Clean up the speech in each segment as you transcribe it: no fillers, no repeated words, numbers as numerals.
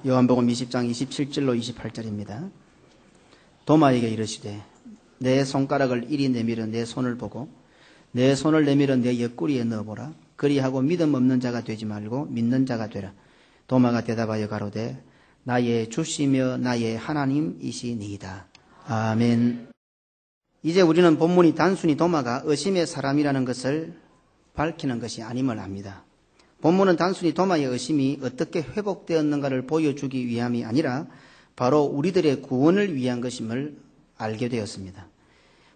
요한복음 20장 27절로 28절입니다. 도마에게 이르시되 내 손가락을 이리 내밀어 내 손을 보고 내 손을 내밀어 내 옆구리에 넣어보라. 그리하고 믿음 없는 자가 되지 말고 믿는 자가 되라. 도마가 대답하여 가로되 나의 주시며 나의 하나님이시니이다. 아멘. 이제 우리는 본문이 단순히 도마가 의심의 사람이라는 것을 밝히는 것이 아님을 압니다. 본문은 단순히 도마의 의심이 어떻게 회복되었는가를 보여주기 위함이 아니라 바로 우리들의 구원을 위한 것임을 알게 되었습니다.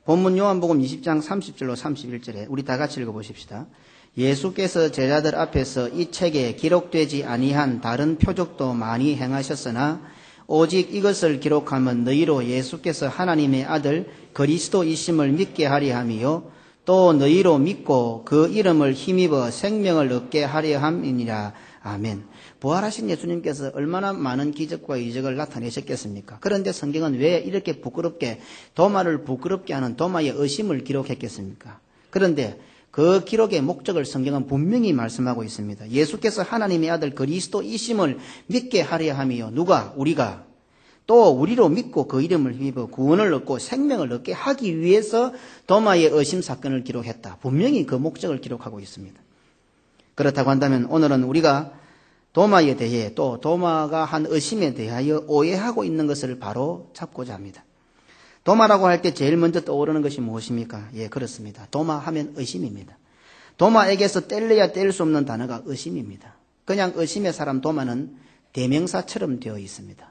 본문 요한복음 20장 30절로 31절에 우리 다 같이 읽어보십시다. 예수께서 제자들 앞에서 이 책에 기록되지 아니한 다른 표적도 많이 행하셨으나 오직 이것을 기록하면 너희로 예수께서 하나님의 아들 그리스도이심을 믿게 하려 함이요 또 너희로 믿고 그 이름을 힘입어 생명을 얻게 하려 함이니라. 아멘. 부활하신 예수님께서 얼마나 많은 기적과 이적을 나타내셨겠습니까? 그런데 성경은 왜 이렇게 부끄럽게 도마를 부끄럽게 하는 도마의 의심을 기록했겠습니까? 그런데 그 기록의 목적을 성경은 분명히 말씀하고 있습니다. 예수께서 하나님의 아들 그리스도이심을 믿게 하려 함이요. 누가? 우리가. 또 우리로 믿고 그 이름을 힘입어 구원을 얻고 생명을 얻게 하기 위해서 도마의 의심 사건을 기록했다. 분명히 그 목적을 기록하고 있습니다. 그렇다고 한다면 오늘은 우리가 도마에 대해 또 도마가 한 의심에 대하여 오해하고 있는 것을 바로 잡고자 합니다. 도마라고 할 때 제일 먼저 떠오르는 것이 무엇입니까? 예, 그렇습니다. 도마 하면 의심입니다. 도마에게서 뗄래야 뗄 수 없는 단어가 의심입니다. 그냥 의심의 사람 도마는 대명사처럼 되어 있습니다.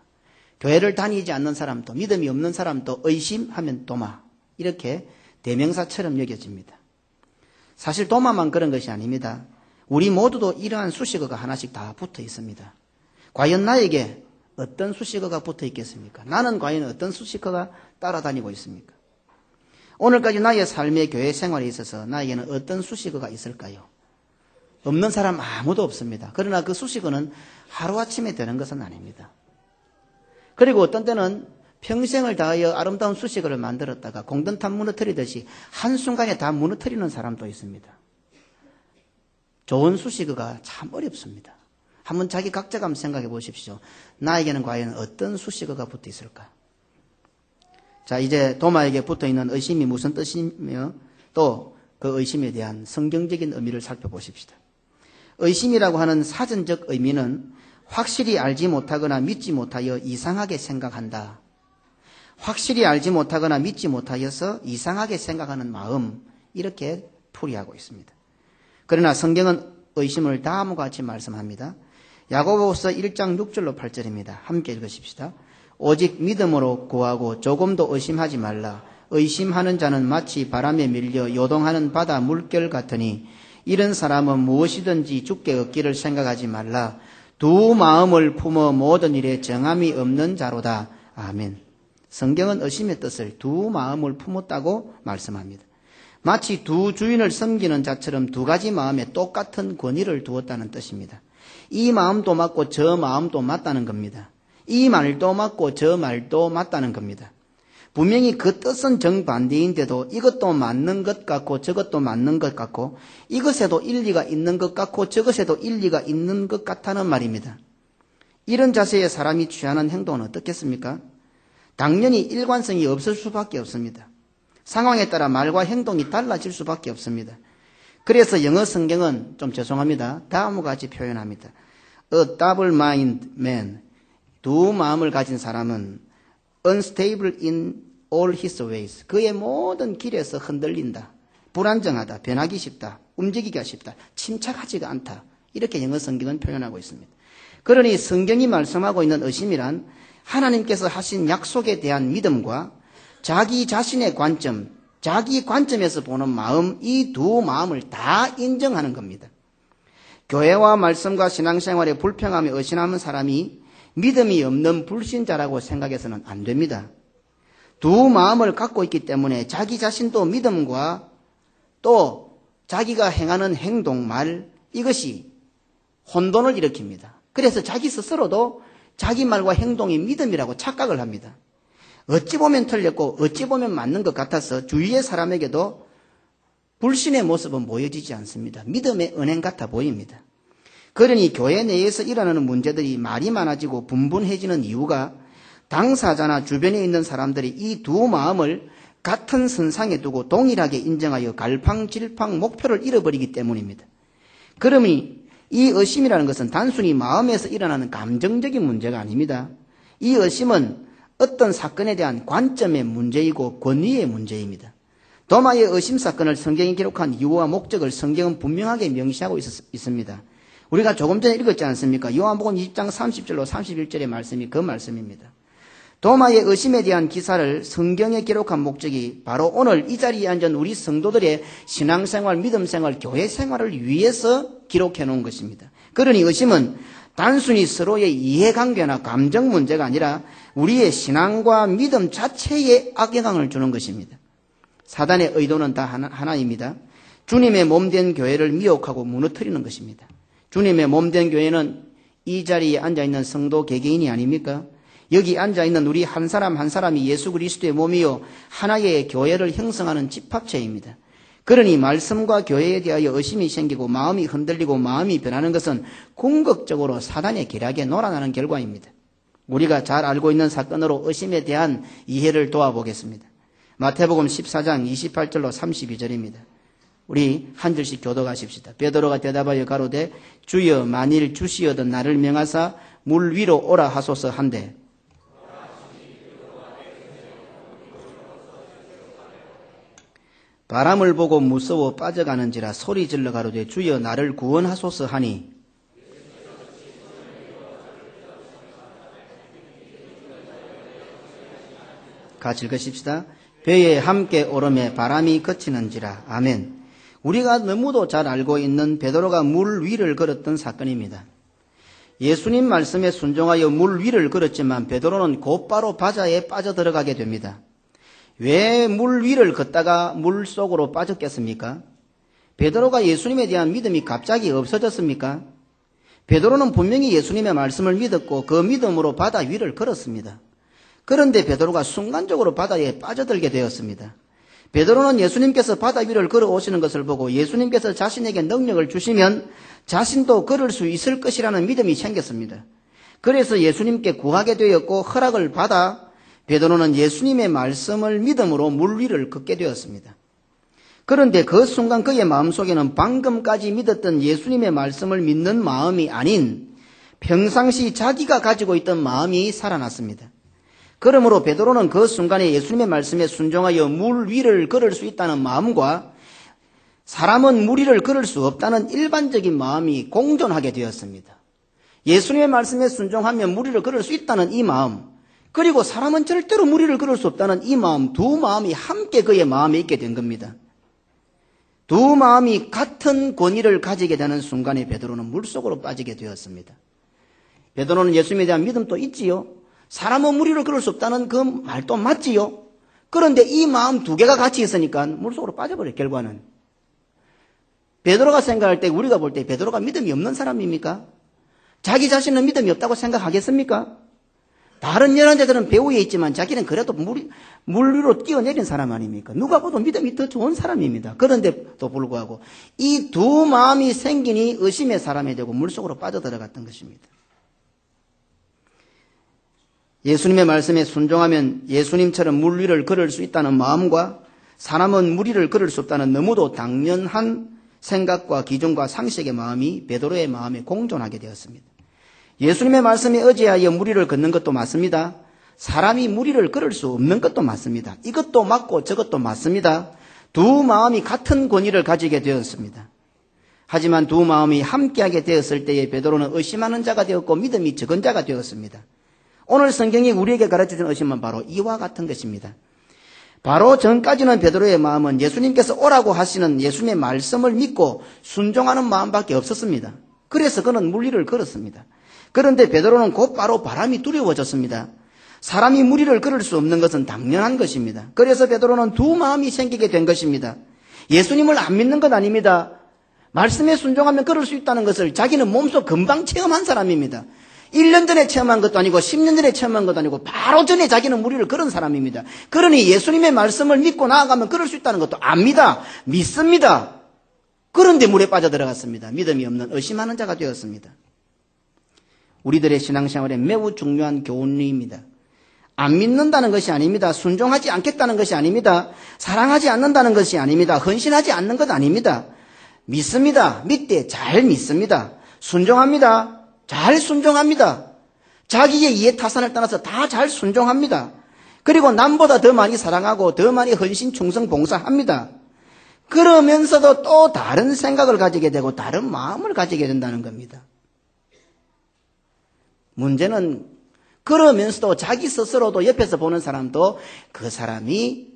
교회를 다니지 않는 사람도 믿음이 없는 사람도 의심하면 도마 이렇게 대명사처럼 여겨집니다. 사실 도마만 그런 것이 아닙니다. 우리 모두도 이러한 수식어가 하나씩 다 붙어 있습니다. 과연 나에게 어떤 수식어가 붙어 있겠습니까? 나는 과연 어떤 수식어가 따라다니고 있습니까? 오늘까지 나의 삶의 교회 생활에 있어서 나에게는 어떤 수식어가 있을까요? 없는 사람 아무도 없습니다. 그러나 그 수식어는 하루아침에 되는 것은 아닙니다. 그리고 어떤 때는 평생을 다하여 아름다운 수식어를 만들었다가 공든탑 무너뜨리듯이 한순간에 다 무너뜨리는 사람도 있습니다. 좋은 수식어가 참 어렵습니다. 한번 자기 각자가 한번 생각해 보십시오. 나에게는 과연 어떤 수식어가 붙어 있을까? 자, 이제 도마에게 붙어 있는 의심이 무슨 뜻이며 또 그 의심에 대한 성경적인 의미를 살펴보십시다. 의심이라고 하는 사전적 의미는 확실히 알지 못하거나 믿지 못하여 이상하게 생각한다. 확실히 알지 못하거나 믿지 못하여서 이상하게 생각하는 마음 이렇게 풀이하고 있습니다. 그러나 성경은 의심을 다음과 같이 말씀합니다. 야고보서 1장 6절로 8절입니다. 함께 읽으십시다. 오직 믿음으로 구하고 조금도 의심하지 말라. 의심하는 자는 마치 바람에 밀려 요동하는 바다 물결 같으니 이런 사람은 무엇이든지 죽게 얻기를 생각하지 말라. 두 마음을 품어 모든 일에 정함이 없는 자로다. 아멘. 성경은 의심의 뜻을 두 마음을 품었다고 말씀합니다. 마치 두 주인을 섬기는 자처럼 두 가지 마음에 똑같은 권위를 두었다는 뜻입니다. 이 마음도 맞고 저 마음도 맞다는 겁니다. 이 말도 맞고 저 말도 맞다는 겁니다. 분명히 그 뜻은 정반대인데도 이것도 맞는 것 같고 저것도 맞는 것 같고 이것에도 일리가 있는 것 같고 저것에도 일리가 있는 것 같다는 말입니다. 이런 자세의 사람이 취하는 행동은 어떻겠습니까? 당연히 일관성이 없을 수밖에 없습니다. 상황에 따라 말과 행동이 달라질 수밖에 없습니다. 그래서 영어 성경은 좀 죄송합니다. 다음과 같이 표현합니다. A double-minded man, 두 마음을 가진 사람은 unstable in all his ways, 그의 모든 길에서 흔들린다. 불안정하다. 변하기 쉽다. 움직이기가 쉽다. 침착하지가 않다. 이렇게 영어 성경은 표현하고 있습니다. 그러니 성경이 말씀하고 있는 의심이란 하나님께서 하신 약속에 대한 믿음과 자기 자신의 관점, 자기 관점에서 보는 마음, 이 두 마음을 다 인정하는 겁니다. 교회와 말씀과 신앙생활에 불평하며 의심하는 사람이 믿음이 없는 불신자라고 생각해서는 안 됩니다. 두 마음을 갖고 있기 때문에 자기 자신도 믿음과 또 자기가 행하는 행동, 말 이것이 혼돈을 일으킵니다. 그래서 자기 스스로도 자기 말과 행동이 믿음이라고 착각을 합니다. 어찌 보면 틀렸고 어찌 보면 맞는 것 같아서 주위의 사람에게도 불신의 모습은 보여지지 않습니다. 믿음의 은행 같아 보입니다. 그러니 교회 내에서 일어나는 문제들이 말이 많아지고 분분해지는 이유가 당사자나 주변에 있는 사람들이 이 두 마음을 같은 선상에 두고 동일하게 인정하여 갈팡질팡 목표를 잃어버리기 때문입니다. 그러니 이 의심이라는 것은 단순히 마음에서 일어나는 감정적인 문제가 아닙니다. 이 의심은 어떤 사건에 대한 관점의 문제이고 권위의 문제입니다. 도마의 의심 사건을 성경이 기록한 이유와 목적을 성경은 분명하게 명시하고 있습니다. 우리가 조금 전에 읽었지 않습니까? 요한복음 20장 30절로 31절의 말씀이 그 말씀입니다. 도마의 의심에 대한 기사를 성경에 기록한 목적이 바로 오늘 이 자리에 앉은 우리 성도들의 신앙생활, 믿음생활, 교회생활을 위해서 기록해 놓은 것입니다. 그러니 의심은 단순히 서로의 이해관계나 감정 문제가 아니라 우리의 신앙과 믿음 자체에 악영향을 주는 것입니다. 사단의 의도는 다 하나입니다. 주님의 몸된 교회를 미혹하고 무너뜨리는 것입니다. 주님의 몸된 교회는 이 자리에 앉아있는 성도 개개인이 아닙니까? 여기 앉아있는 우리 한 사람 한 사람이 예수 그리스도의 몸이요 하나의 교회를 형성하는 집합체입니다. 그러니 말씀과 교회에 대하여 의심이 생기고 마음이 흔들리고 마음이 변하는 것은 궁극적으로 사단의 계략에 놀아나는 결과입니다. 우리가 잘 알고 있는 사건으로 의심에 대한 이해를 도와보겠습니다. 마태복음 14장 28절로 32절입니다. 우리 한 절씩 교독하십시다. 베드로가 대답하여 가로되 주여 만일 주시어든 나를 명하사 물 위로 오라 하소서 한데 바람을 보고 무서워 빠져가는지라 소리 질러 가로되 주여 나를 구원하소서 하니 같이 읽으십시다. 배에 함께 오름에 바람이 그치는지라. 아멘. 우리가 너무도 잘 알고 있는 베드로가 물 위를 걸었던 사건입니다. 예수님 말씀에 순종하여 물 위를 걸었지만 베드로는 곧바로 바다에 빠져들어가게 됩니다. 왜 물 위를 걷다가 물 속으로 빠졌겠습니까? 베드로가 예수님에 대한 믿음이 갑자기 없어졌습니까? 베드로는 분명히 예수님의 말씀을 믿었고 그 믿음으로 바다 위를 걸었습니다. 그런데 베드로가 순간적으로 바다에 빠져들게 되었습니다. 베드로는 예수님께서 바다 위를 걸어오시는 것을 보고 예수님께서 자신에게 능력을 주시면 자신도 걸을 수 있을 것이라는 믿음이 생겼습니다. 그래서 예수님께 구하게 되었고 허락을 받아 베드로는 예수님의 말씀을 믿음으로 물 위를 걷게 되었습니다. 그런데 그 순간 그의 마음속에는 방금까지 믿었던 예수님의 말씀을 믿는 마음이 아닌 평상시 자기가 가지고 있던 마음이 살아났습니다. 그러므로 베드로는 그 순간에 예수님의 말씀에 순종하여 물 위를 걸을 수 있다는 마음과 사람은 물 위를 걸을 수 없다는 일반적인 마음이 공존하게 되었습니다. 예수님의 말씀에 순종하면 물 위를 걸을 수 있다는 이 마음, 그리고 사람은 절대로 물 위를 걸을 수 없다는 이 마음, 두 마음이 함께 그의 마음에 있게 된 겁니다. 두 마음이 같은 권위를 가지게 되는 순간에 베드로는 물속으로 빠지게 되었습니다. 베드로는 예수님에 대한 믿음도 있지요. 사람은 물 위를 걸을 수 없다는 그 말도 맞지요. 그런데 이 마음 두 개가 같이 있으니까 물속으로 빠져버려요. 결과는. 베드로가 생각할 때, 우리가 볼 때 베드로가 믿음이 없는 사람입니까? 자기 자신은 믿음이 없다고 생각하겠습니까? 다른 연합자들은 배후에 있지만 자기는 그래도 물 위로 뛰어내린 사람 아닙니까? 누가 봐도 믿음이 더 좋은 사람입니다. 그런데도 불구하고 이 두 마음이 생기니 의심의 사람이 되고 물속으로 빠져들어갔던 것입니다. 예수님의 말씀에 순종하면 예수님처럼 물 위를 걸을 수 있다는 마음과 사람은 물 위를 걸을 수 없다는 너무도 당연한 생각과 기준과 상식의 마음이 베드로의 마음에 공존하게 되었습니다. 예수님의 말씀에 의지하여 물 위를 걷는 것도 맞습니다. 사람이 물 위를 걸을 수 없는 것도 맞습니다. 이것도 맞고 저것도 맞습니다. 두 마음이 같은 권위를 가지게 되었습니다. 하지만 두 마음이 함께하게 되었을 때에 베드로는 의심하는 자가 되었고 믿음이 적은 자가 되었습니다. 오늘 성경이 우리에게 가르쳐주는 의심은 바로 이와 같은 것입니다. 바로 전까지는 베드로의 마음은 예수님께서 오라고 하시는 예수님의 말씀을 믿고 순종하는 마음밖에 없었습니다. 그래서 그는 물 위를 걸었습니다. 그런데 베드로는 곧바로 바람이 두려워졌습니다. 사람이 물 위를 걸을 수 없는 것은 당연한 것입니다. 그래서 베드로는 두 마음이 생기게 된 것입니다. 예수님을 안 믿는 것 아닙니다. 말씀에 순종하면 걸을 수 있다는 것을 자기는 몸소 금방 체험한 사람입니다. 1년 전에 체험한 것도 아니고 10년 전에 체험한 것도 아니고 바로 전에 자기는 물 위를 걸은 사람입니다. 그러니 예수님의 말씀을 믿고 나아가면 걸을 수 있다는 것도 압니다. 믿습니다. 그런데 물에 빠져들어갔습니다. 믿음이 없는 의심하는 자가 되었습니다. 우리들의 신앙생활에 매우 중요한 교훈입니다. 안 믿는다는 것이 아닙니다. 순종하지 않겠다는 것이 아닙니다. 사랑하지 않는다는 것이 아닙니다. 헌신하지 않는 것 아닙니다. 믿습니다. 믿되 잘 믿습니다. 순종합니다. 잘 순종합니다. 자기의 이해타산을 떠나서 다 잘 순종합니다. 그리고 남보다 더 많이 사랑하고 더 많이 헌신, 충성, 봉사합니다. 그러면서도 또 다른 생각을 가지게 되고 다른 마음을 가지게 된다는 겁니다. 문제는 그러면서도 자기 스스로도 옆에서 보는 사람도 그 사람이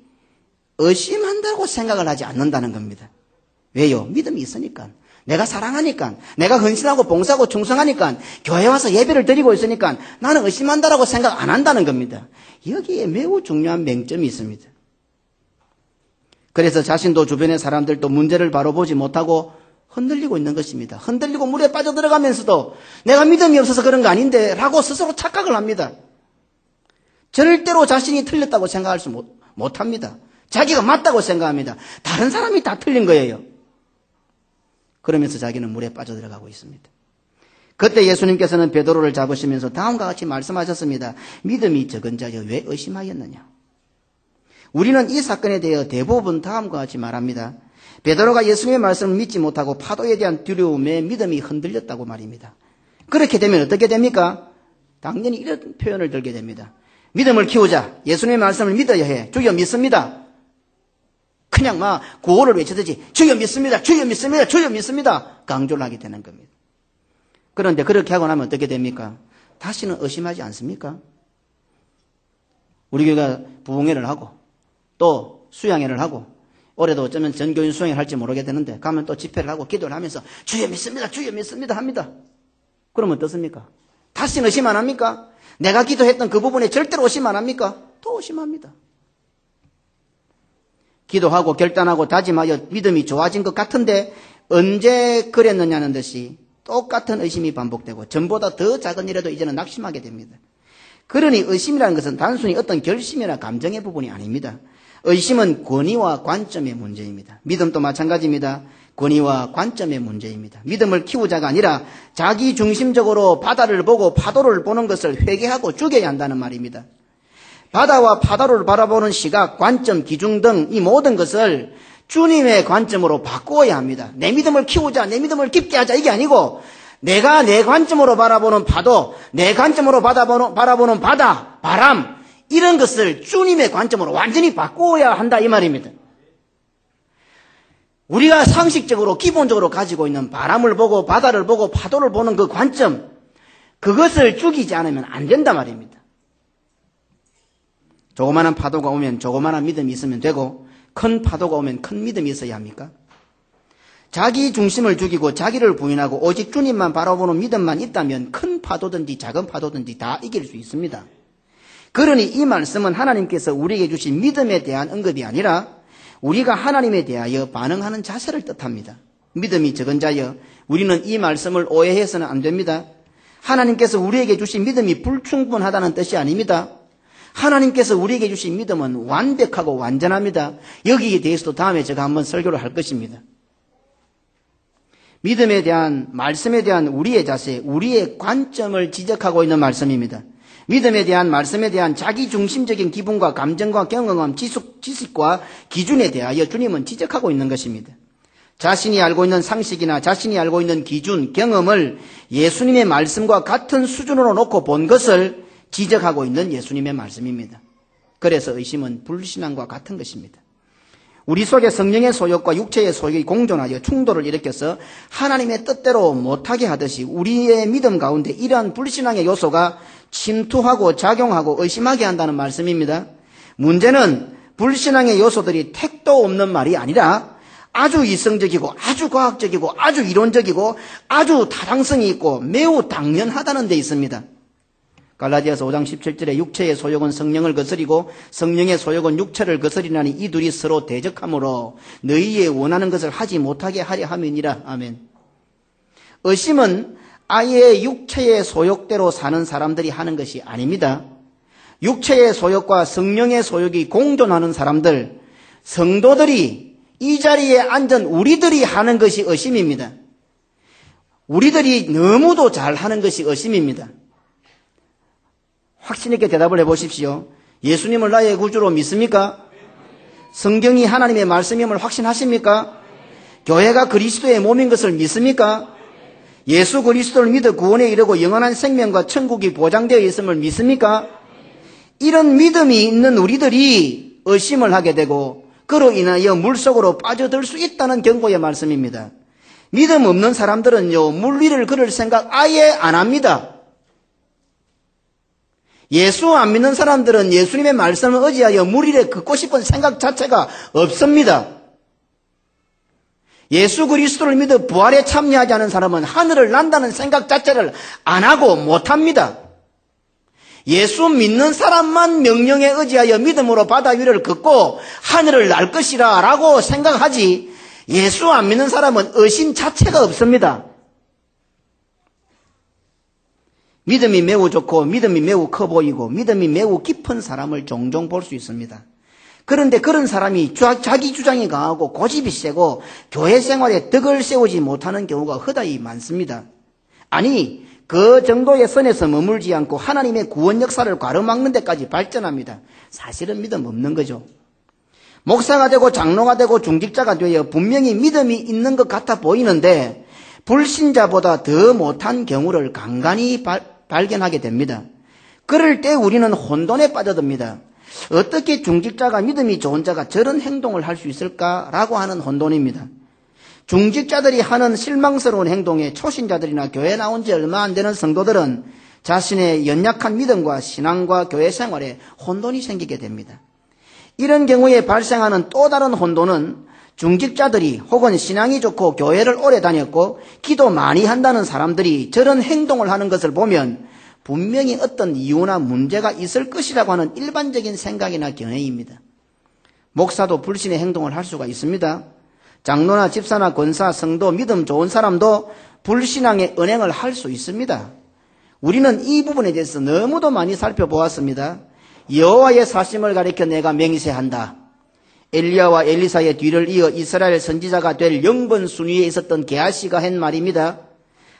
의심한다고 생각을 하지 않는다는 겁니다. 왜요? 믿음이 있으니까. 내가 사랑하니까, 내가 헌신하고 봉사하고 충성하니까, 교회 와서 예배를 드리고 있으니까 나는 의심한다라고 생각 안 한다는 겁니다. 여기에 매우 중요한 맹점이 있습니다. 그래서 자신도 주변의 사람들도 문제를 바로 보지 못하고 흔들리고 있는 것입니다. 흔들리고 물에 빠져들어가면서도 내가 믿음이 없어서 그런 거 아닌데 라고 스스로 착각을 합니다. 절대로 자신이 틀렸다고 생각할 수 못합니다. 자기가 맞다고 생각합니다. 다른 사람이 다 틀린 거예요. 그러면서 자기는 물에 빠져들어가고 있습니다. 그때 예수님께서는 베드로를 잡으시면서 다음과 같이 말씀하셨습니다. 믿음이 적은 자여 왜 의심하였느냐. 우리는 이 사건에 대해 대부분 다음과 같이 말합니다. 베드로가 예수님의 말씀을 믿지 못하고 파도에 대한 두려움에 믿음이 흔들렸다고 말입니다. 그렇게 되면 어떻게 됩니까? 당연히 이런 표현을 들게 됩니다. 믿음을 키우자. 예수님의 말씀을 믿어야 해. 주여 믿습니다. 그냥 막 구호를 외치듯이 주여 믿습니다. 주여 믿습니다. 주여 믿습니다. 강조를 하게 되는 겁니다. 그런데 그렇게 하고 나면 어떻게 됩니까? 다시는 의심하지 않습니까? 우리 교회가 부흥회를 하고 또 수양회를 하고 올해도 어쩌면 전교인 수양회를 할지 모르게 되는데 가면 또 집회를 하고 기도를 하면서 주여 믿습니다. 주여 믿습니다. 합니다. 그러면 어떻습니까? 다시는 의심 안 합니까? 내가 기도했던 그 부분에 절대로 의심 안 합니까? 또 의심합니다. 기도하고 결단하고 다짐하여 믿음이 좋아진 것 같은데 언제 그랬느냐는 듯이 똑같은 의심이 반복되고 전보다 더 작은 일에도 이제는 낙심하게 됩니다. 그러니 의심이라는 것은 단순히 어떤 결심이나 감정의 부분이 아닙니다. 의심은 권위와 관점의 문제입니다. 믿음도 마찬가지입니다. 권위와 관점의 문제입니다. 믿음을 키우자가 아니라 자기 중심적으로 바다를 보고 파도를 보는 것을 회개하고 죽여야 한다는 말입니다. 바다와 파도를 바라보는 시각, 관점, 기준 등 이 모든 것을 주님의 관점으로 바꾸어야 합니다. 내 믿음을 키우자, 내 믿음을 깊게 하자 이게 아니고 내가 내 관점으로 바라보는 파도, 내 관점으로 바라보는 바다, 바람 이런 것을 주님의 관점으로 완전히 바꾸어야 한다 이 말입니다. 우리가 상식적으로 기본적으로 가지고 있는 바람을 보고 바다를 보고 파도를 보는 그 관점 그것을 죽이지 않으면 안 된다 말입니다. 조그마한 파도가 오면 조그마한 믿음이 있으면 되고 큰 파도가 오면 큰 믿음이 있어야 합니까? 자기 중심을 죽이고 자기를 부인하고 오직 주님만 바라보는 믿음만 있다면 큰 파도든지 작은 파도든지 다 이길 수 있습니다. 그러니 이 말씀은 하나님께서 우리에게 주신 믿음에 대한 언급이 아니라 우리가 하나님에 대하여 반응하는 자세를 뜻합니다. 믿음이 적은 자여 우리는 이 말씀을 오해해서는 안 됩니다. 하나님께서 우리에게 주신 믿음이 불충분하다는 뜻이 아닙니다. 하나님께서 우리에게 주신 믿음은 완벽하고 완전합니다. 여기에 대해서도 다음에 제가 한번 설교를 할 것입니다. 믿음에 대한 말씀에 대한 우리의 자세, 우리의 관점을 지적하고 있는 말씀입니다. 믿음에 대한 말씀에 대한 자기 중심적인 기분과 감정과 경험과 지식과 기준에 대하여 주님은 지적하고 있는 것입니다. 자신이 알고 있는 상식이나 자신이 알고 있는 기준, 경험을 예수님의 말씀과 같은 수준으로 놓고 본 것을 지적하고 있는 예수님의 말씀입니다. 그래서 의심은 불신앙과 같은 것입니다. 우리 속에 성령의 소욕과 육체의 소욕이 공존하여 충돌을 일으켜서 하나님의 뜻대로 못하게 하듯이 우리의 믿음 가운데 이러한 불신앙의 요소가 침투하고 작용하고 의심하게 한다는 말씀입니다. 문제는 불신앙의 요소들이 택도 없는 말이 아니라 아주 이성적이고 아주 과학적이고 아주 이론적이고 아주 타당성이 있고 매우 당연하다는 데 있습니다. 갈라디아서 5장 17절에 육체의 소욕은 성령을 거스리고 성령의 소욕은 육체를 거스리나니 이 둘이 서로 대적하므로 너희의 원하는 것을 하지 못하게 하려 함이니라. 아멘. 의심은 아예 육체의 소욕대로 사는 사람들이 하는 것이 아닙니다. 육체의 소욕과 성령의 소욕이 공존하는 사람들, 성도들이 이 자리에 앉은 우리들이 하는 것이 의심입니다. 우리들이 너무도 잘하는 것이 의심입니다. 확신 있게 대답을 해보십시오. 예수님을 나의 구주로 믿습니까? 성경이 하나님의 말씀임을 확신하십니까? 교회가 그리스도의 몸인 것을 믿습니까? 예수 그리스도를 믿어 구원에 이르고 영원한 생명과 천국이 보장되어 있음을 믿습니까? 이런 믿음이 있는 우리들이 의심을 하게 되고 그로 인하여 물속으로 빠져들 수 있다는 경고의 말씀입니다. 믿음 없는 사람들은요, 물 위를 걸을 생각 아예 안 합니다. 예수 안 믿는 사람들은 예수님의 말씀을 의지하여 물 위에 걷고 싶은 생각 자체가 없습니다. 예수 그리스도를 믿어 부활에 참여하지 않은 사람은 하늘을 난다는 생각 자체를 안 하고 못합니다. 예수 믿는 사람만 명령에 의지하여 믿음으로 바다 위를 걷고 하늘을 날 것이라 라고 생각하지, 예수 안 믿는 사람은 의심 자체가 없습니다. 믿음이 매우 좋고 믿음이 매우 커 보이고 믿음이 매우 깊은 사람을 종종 볼 수 있습니다. 그런데 그런 사람이 자기 주장이 강하고 고집이 세고 교회 생활에 덕을 세우지 못하는 경우가 허다히 많습니다. 아니, 그 정도의 선에서 머물지 않고 하나님의 구원 역사를 가로막는 데까지 발전합니다. 사실은 믿음 없는 거죠. 목사가 되고 장로가 되고 중직자가 되어 분명히 믿음이 있는 것 같아 보이는데 불신자보다 더 못한 경우를 간간히 발견하게 됩니다. 그럴 때 우리는 혼돈에 빠져듭니다. 어떻게 중직자가 믿음이 좋은 자가 저런 행동을 할 수 있을까라고 하는 혼돈입니다. 중직자들이 하는 실망스러운 행동에 초신자들이나 교회 나온 지 얼마 안 되는 성도들은 자신의 연약한 믿음과 신앙과 교회 생활에 혼돈이 생기게 됩니다. 이런 경우에 발생하는 또 다른 혼돈은 중직자들이 혹은 신앙이 좋고 교회를 오래 다녔고 기도 많이 한다는 사람들이 저런 행동을 하는 것을 보면 분명히 어떤 이유나 문제가 있을 것이라고 하는 일반적인 생각이나 견해입니다. 목사도 불신의 행동을 할 수가 있습니다. 장로나 집사나 권사, 성도, 믿음 좋은 사람도 불신앙의 언행을 할 수 있습니다. 우리는 이 부분에 대해서 너무도 많이 살펴보았습니다. 여호와의 사심을 가리켜 내가 맹세한다. 엘리야와 엘리사의 뒤를 이어 이스라엘 선지자가 될 영번 순위에 있었던 게하시가 한 말입니다.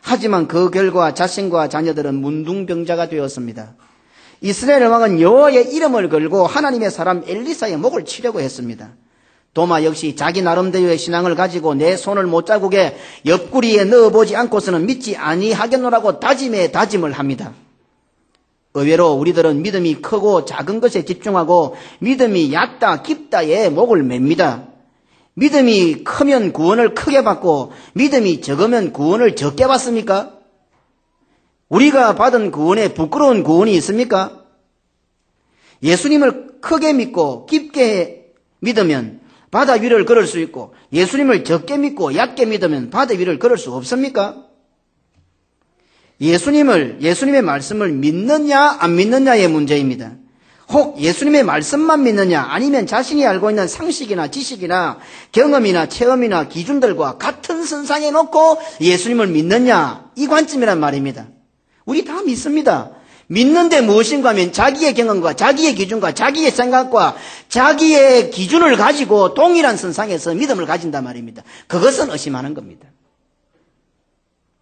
하지만 그 결과 자신과 자녀들은 문둥병자가 되었습니다. 이스라엘 왕은 여호와의 이름을 걸고 하나님의 사람 엘리사의 목을 치려고 했습니다. 도마 역시 자기 나름대로의 신앙을 가지고 내 손을 못자국에 옆구리에 넣어보지 않고서는 믿지 아니하겠노라고 다짐에 다짐을 합니다. 의외로 우리들은 믿음이 크고 작은 것에 집중하고 믿음이 얕다 깊다에 목을 맵니다. 믿음이 크면 구원을 크게 받고 믿음이 적으면 구원을 적게 받습니까? 우리가 받은 구원에 부끄러운 구원이 있습니까? 예수님을 크게 믿고 깊게 믿으면 바다 위를 걸을 수 있고 예수님을 적게 믿고 얕게 믿으면 바다 위를 걸을 수 없습니까? 예수님의 말씀을 믿느냐 안 믿느냐의 문제입니다. 혹 예수님의 말씀만 믿느냐 아니면 자신이 알고 있는 상식이나 지식이나 경험이나 체험이나 기준들과 같은 선상에 놓고 예수님을 믿느냐 이 관점이란 말입니다. 우리 다 믿습니다. 믿는데 무엇인가 하면 자기의 경험과 자기의 기준과 자기의 생각과 자기의 기준을 가지고 동일한 선상에서 믿음을 가진단 말입니다. 그것은 의심하는 겁니다.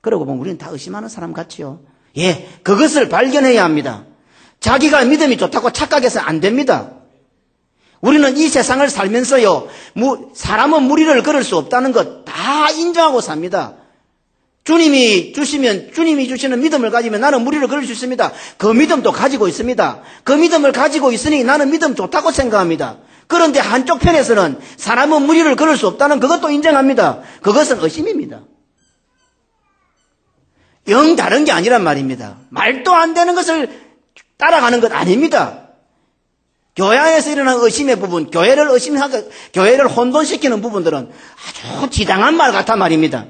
그러고 보면 우리는 다 의심하는 사람 같지요. 예, 그것을 발견해야 합니다. 자기가 믿음이 좋다고 착각해서 안 됩니다. 우리는 이 세상을 살면서요, 사람은 무리를 걸을 수 없다는 것 다 인정하고 삽니다. 주님이 주시는 믿음을 가지면 나는 무리를 걸을 수 있습니다. 그 믿음도 가지고 있습니다. 그 믿음을 가지고 있으니 나는 믿음 좋다고 생각합니다. 그런데 한쪽 편에서는 사람은 무리를 걸을 수 없다는 그것도 인정합니다. 그것은 의심입니다. 영 다른 게 아니란 말입니다. 말도 안 되는 것을 따라가는 것 아닙니다. 교회 안에서 일어난 의심의 부분, 교회를 혼돈시키는 부분들은 아주 지당한 말 같단 말입니다.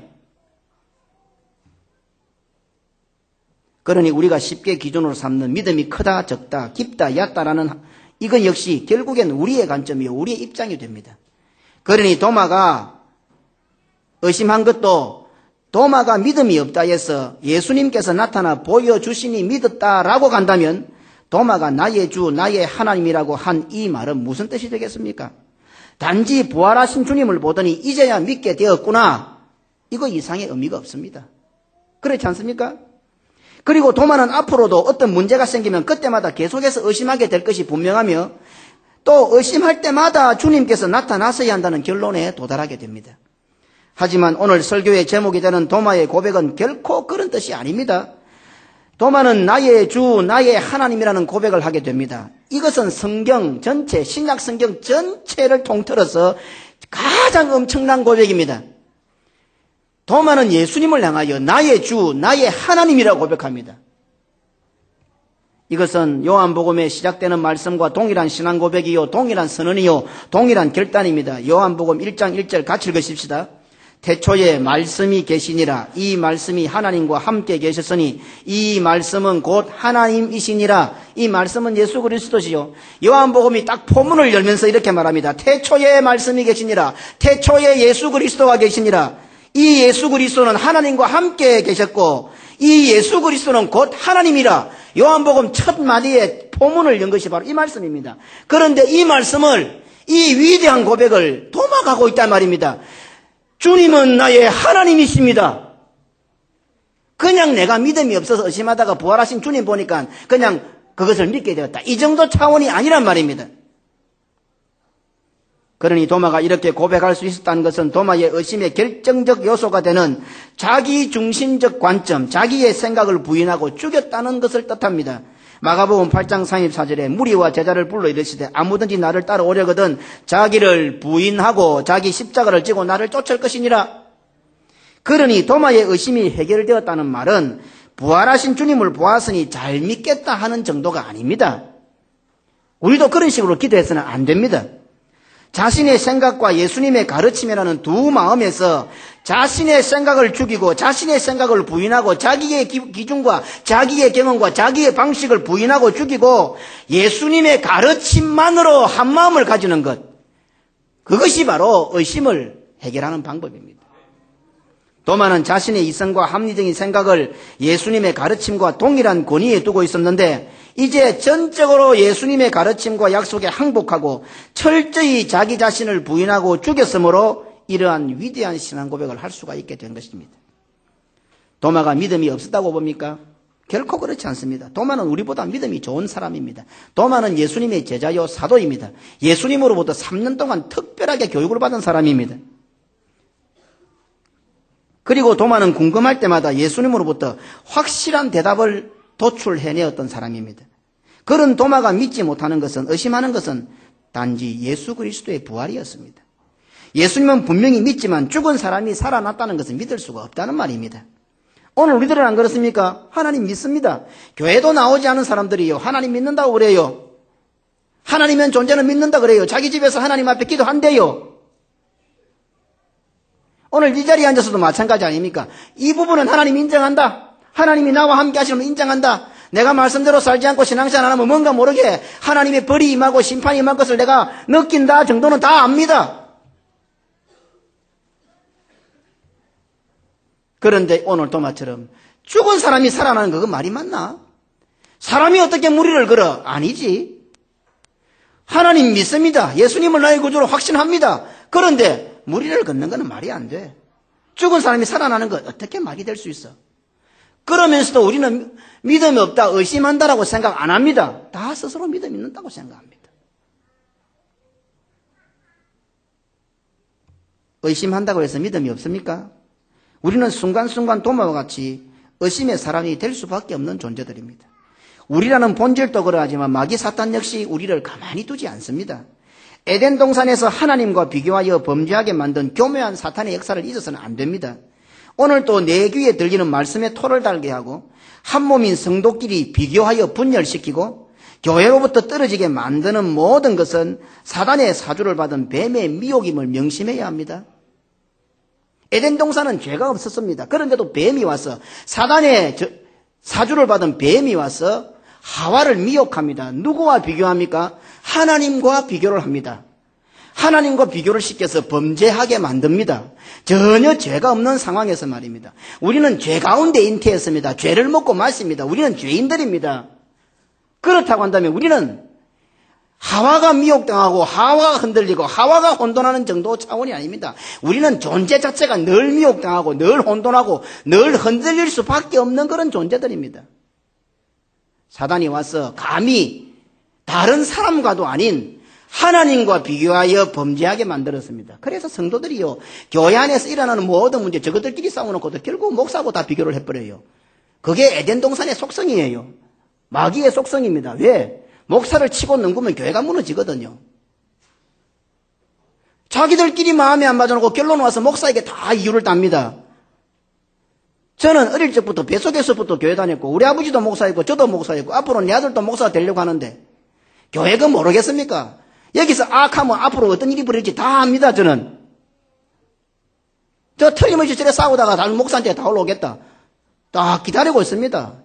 그러니 우리가 쉽게 기준으로 삼는 믿음이 크다, 적다, 깊다, 얕다라는 이건 역시 결국엔 우리의 관점이요, 우리의 입장이 됩니다. 그러니 도마가 의심한 것도 도마가 믿음이 없다 해서 예수님께서 나타나 보여주시니 믿었다라고 간다면 도마가 나의 주, 나의 하나님이라고 한 이 말은 무슨 뜻이 되겠습니까? 단지 부활하신 주님을 보더니 이제야 믿게 되었구나. 이거 이상의 의미가 없습니다. 그렇지 않습니까? 그리고 도마는 앞으로도 어떤 문제가 생기면 그때마다 계속해서 의심하게 될 것이 분명하며 또 의심할 때마다 주님께서 나타나셔야 한다는 결론에 도달하게 됩니다. 하지만 오늘 설교의 제목이 되는 도마의 고백은 결코 그런 뜻이 아닙니다. 도마는 나의 주, 나의 하나님이라는 고백을 하게 됩니다. 이것은 성경 전체, 신약 성경 전체를 통틀어서 가장 엄청난 고백입니다. 도마는 예수님을 향하여 나의 주, 나의 하나님이라고 고백합니다. 이것은 요한복음에 시작되는 말씀과 동일한 신앙 고백이요, 동일한 선언이요, 동일한 결단입니다. 요한복음 1장 1절 같이 읽으십시다. 태초에 말씀이 계시니라. 이 말씀이 하나님과 함께 계셨으니 이 말씀은 곧 하나님이시니라. 이 말씀은 예수 그리스도시요. 요한복음이 딱 포문을 열면서 이렇게 말합니다. 태초에 말씀이 계시니라. 태초에 예수 그리스도가 계시니라. 이 예수 그리스도는 하나님과 함께 계셨고 이 예수 그리스도는 곧 하나님이라. 요한복음 첫 마디에 포문을 연 것이 바로 이 말씀입니다. 그런데 이 말씀을, 이 위대한 고백을 도마가고 있단 말입니다. 주님은 나의 하나님이십니다. 그냥 내가 믿음이 없어서 의심하다가 부활하신 주님 보니까 그냥 그것을 믿게 되었다. 이 정도 차원이 아니란 말입니다. 그러니 도마가 이렇게 고백할 수 있었다는 것은 도마의 의심의 결정적 요소가 되는 자기 중심적 관점, 자기의 생각을 부인하고 죽였다는 것을 뜻합니다. 마가복음 8장 34절에 무리와 제자를 불러 이르시되 아무든지 나를 따라오려거든 자기를 부인하고 자기 십자가를 지고 나를 쫓을 것이니라. 그러니 도마의 의심이 해결되었다는 말은 부활하신 주님을 보았으니 잘 믿겠다 하는 정도가 아닙니다. 우리도 그런 식으로 기도해서는 안 됩니다. 자신의 생각과 예수님의 가르침이라는 두 마음에서 자신의 생각을 죽이고 자신의 생각을 부인하고 자기의 기준과 자기의 경험과 자기의 방식을 부인하고 죽이고 예수님의 가르침만으로 한 마음을 가지는 것, 그것이 바로 의심을 해결하는 방법입니다. 도마는 자신의 이성과 합리적인 생각을 예수님의 가르침과 동일한 권위에 두고 있었는데 이제 전적으로 예수님의 가르침과 약속에 항복하고 철저히 자기 자신을 부인하고 죽였으므로 이러한 위대한 신앙 고백을 할 수가 있게 된 것입니다. 도마가 믿음이 없었다고 봅니까? 결코 그렇지 않습니다. 도마는 우리보다 믿음이 좋은 사람입니다. 도마는 예수님의 제자요 사도입니다. 예수님으로부터 3년 동안 특별하게 교육을 받은 사람입니다. 그리고 도마는 궁금할 때마다 예수님으로부터 확실한 대답을 도출해내었던 사람입니다. 그런 도마가 믿지 못하는 것은, 의심하는 것은 단지 예수 그리스도의 부활이었습니다. 예수님은 분명히 믿지만 죽은 사람이 살아났다는 것을 믿을 수가 없다는 말입니다. 오늘 우리들은 안 그렇습니까? 하나님 믿습니다. 교회도 나오지 않은 사람들이요, 하나님 믿는다고 그래요. 하나님은 존재는 믿는다 그래요. 자기 집에서 하나님 앞에 기도한대요. 오늘 이 자리에 앉아서도 마찬가지 아닙니까? 이 부분은 하나님 인정한다. 하나님이 나와 함께 하시는 걸 인정한다. 내가 말씀대로 살지 않고 신앙생활 안 하면 뭔가 모르게 하나님의 벌이 임하고 심판이 임할 것을 내가 느낀다 정도는 다 압니다. 그런데 오늘 도마처럼 죽은 사람이 살아나는 그거 말이 맞나? 사람이 어떻게 무리를 걸어? 아니지. 하나님 믿습니다. 예수님을 나의 구주로 확신합니다. 그런데 무리를 걷는 것은 말이 안 돼. 죽은 사람이 살아나는 것 어떻게 말이 될 수 있어? 그러면서도 우리는 믿음이 없다, 의심한다라고 생각 안 합니다. 다 스스로 믿음이 있는다고 생각합니다. 의심한다고 해서 믿음이 없습니까? 우리는 순간순간 도마와 같이 의심의 사람이 될 수밖에 없는 존재들입니다. 우리라는 본질도 그러하지만 마귀 사탄 역시 우리를 가만히 두지 않습니다. 에덴 동산에서 하나님과 비교하여 범죄하게 만든 교묘한 사탄의 역사를 잊어서는 안 됩니다. 오늘도 내 귀에 들리는 말씀에 토를 달게 하고 한 몸인 성도끼리 비교하여 분열시키고 교회로부터 떨어지게 만드는 모든 것은 사단의 사주를 받은 뱀의 미혹임을 명심해야 합니다. 에덴 동산은 죄가 없었습니다. 그런데도 뱀이 와서 사단의 사주를 받은 뱀이 와서 하와를 미혹합니다. 누구와 비교합니까? 하나님과 비교를 합니다. 하나님과 비교를 시켜서 범죄하게 만듭니다. 전혀 죄가 없는 상황에서 말입니다. 우리는 죄 가운데 잉태했습니다. 죄를 먹고 마십니다. 우리는 죄인들입니다. 그렇다고 한다면 우리는 하와가 미혹당하고 하와가 흔들리고 하와가 혼돈하는 정도 차원이 아닙니다. 우리는 존재 자체가 늘 미혹당하고 늘 혼돈하고 늘 흔들릴 수밖에 없는 그런 존재들입니다. 사단이 와서 감히 다른 사람과도 아닌 하나님과 비교하여 범죄하게 만들었습니다. 그래서 성도들이요, 교회 안에서 일어나는 모든 문제 저것들끼리 싸워놓고도 결국 목사하고 다 비교를 해버려요. 그게 에덴 동산의 속성이에요. 마귀의 속성입니다. 왜? 목사를 치고 넘기면 교회가 무너지거든요. 자기들끼리 마음에 안 맞아놓고 결론 와서 목사에게 다 이유를 답니다. 저는 어릴 적부터 뱃속에서부터 교회 다녔고 우리 아버지도 목사였고 저도 목사였고 앞으로 내 아들도 목사가 되려고 하는데 교회가 모르겠습니까? 여기서 악하면 앞으로 어떤 일이 벌어질지 다 압니다. 저는. 저 틀림없이 저래 싸우다가 다른 목사한테 다 올라오겠다. 딱 기다리고 있습니다.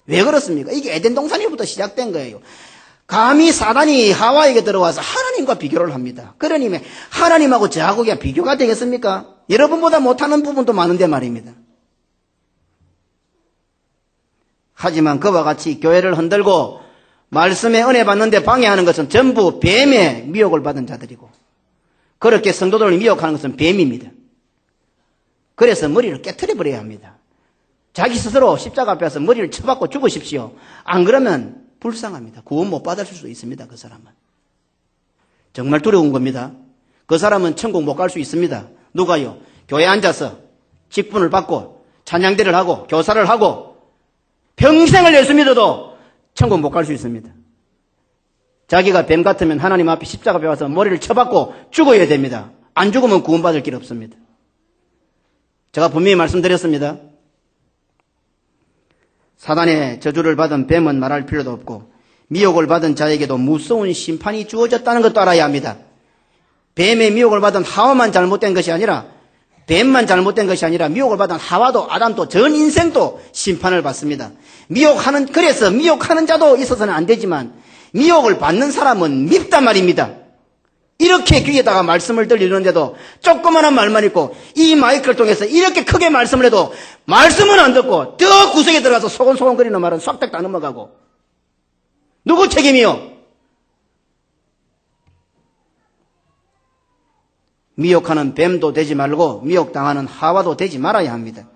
왜 그렇습니까? 이게 에덴 동산일부터 시작된 거예요. 감히 사단이 하와에게 들어와서 하나님과 비교를 합니다. 그러니 하나님하고 저하고 비교가 되겠습니까? 여러분보다 못하는 부분도 많은데 말입니다. 하지만 그와 같이 교회를 흔들고 말씀에 은혜 받는데 방해하는 것은 전부 뱀의 미혹을 받은 자들이고 그렇게 성도들을 미혹하는 것은 뱀입니다. 그래서 머리를 깨트려버려야 합니다. 자기 스스로 십자가 앞에서 머리를 쳐박고 죽으십시오. 안 그러면 불쌍합니다. 구원 못 받을 수도 있습니다. 그 사람은. 정말 두려운 겁니다. 그 사람은 천국 못 갈 수 있습니다. 누가요? 교회에 앉아서 직분을 받고 찬양대를 하고 교사를 하고 평생을 예수 믿어도 천국 못 갈 수 있습니다. 자기가 뱀 같으면 하나님 앞에 십자가 앞에 와서 머리를 쳐박고 죽어야 됩니다. 안 죽으면 구원받을 길 없습니다. 제가 분명히 말씀드렸습니다. 사단의 저주를 받은 뱀은 말할 필요도 없고 미혹을 받은 자에게도 무서운 심판이 주어졌다는 것도 알아야 합니다. 뱀의 미혹을 받은 하와만 잘못된 것이 아니라 뱀만 잘못된 것이 아니라 미혹을 받은 하와도 아담도 전 인생도 심판을 받습니다. 그래서 미혹하는 자도 있어서는 안 되지만 미혹을 받는 사람은 밉단 말입니다. 이렇게 귀에다가 말씀을 들리는데도 조그마한 말만 있고 이 마이크를 통해서 이렇게 크게 말씀을 해도 말씀은 안 듣고 더 구석에 들어가서 소곤소곤거리는 말은 싹딱 다 넘어가고 누구 책임이요? 미혹하는 뱀도 되지 말고 미혹당하는 하와도 되지 말아야 합니다.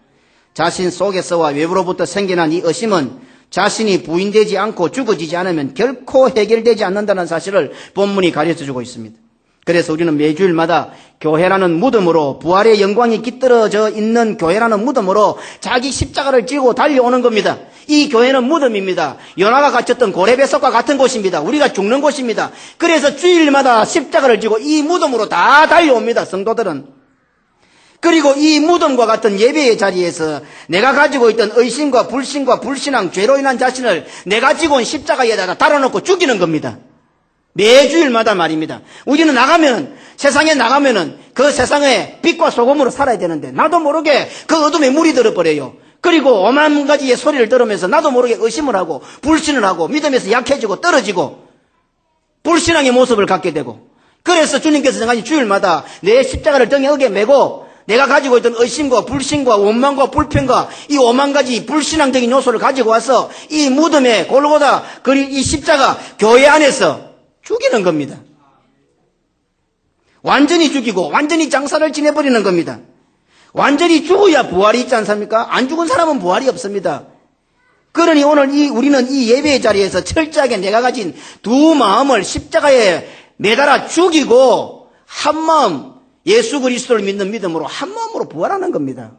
자신 속에서와 외부로부터 생겨난 이 의심은 자신이 부인되지 않고 죽어지지 않으면 결코 해결되지 않는다는 사실을 본문이 가르쳐주고 있습니다. 그래서 우리는 매주일마다 교회라는 무덤으로 부활의 영광이 깃들어져 있는 교회라는 무덤으로 자기 십자가를 지고 달려오는 겁니다. 이 교회는 무덤입니다. 요나가 갇혔던 고레배석과 같은 곳입니다. 우리가 죽는 곳입니다. 그래서 주일마다 십자가를 지고 이 무덤으로 다 달려옵니다. 성도들은. 그리고 이 무덤과 같은 예배의 자리에서 내가 가지고 있던 의심과 불신과 불신앙, 죄로 인한 자신을 내가 지고 온 십자가에다가 달아놓고 죽이는 겁니다. 매주일마다 말입니다. 우리는 세상에 나가면은 그 세상에 빛과 소금으로 살아야 되는데 나도 모르게 그 어둠에 물이 들어버려요. 그리고 오만 가지의 소리를 들으면서 나도 모르게 의심을 하고 불신을 하고 믿음에서 약해지고 떨어지고 불신앙의 모습을 갖게 되고 그래서 주님께서 정말 주일마다 내 십자가를 등에 어깨 메고 내가 가지고 있던 의심과 불신과 원망과 불평과 이 오만 가지 불신앙적인 요소를 가지고 와서 이 무덤에 골고다 이 십자가 교회 안에서 죽이는 겁니다. 완전히 죽이고 완전히 장사를 지내버리는 겁니다. 완전히 죽어야 부활이 있지 않습니까? 안 죽은 사람은 부활이 없습니다. 그러니 오늘 우리는 이 예배의 자리에서 철저하게 내가 가진 두 마음을 십자가에 매달아 죽이고 한 마음 예수 그리스도를 믿는 믿음으로 한 마음으로 부활하는 겁니다.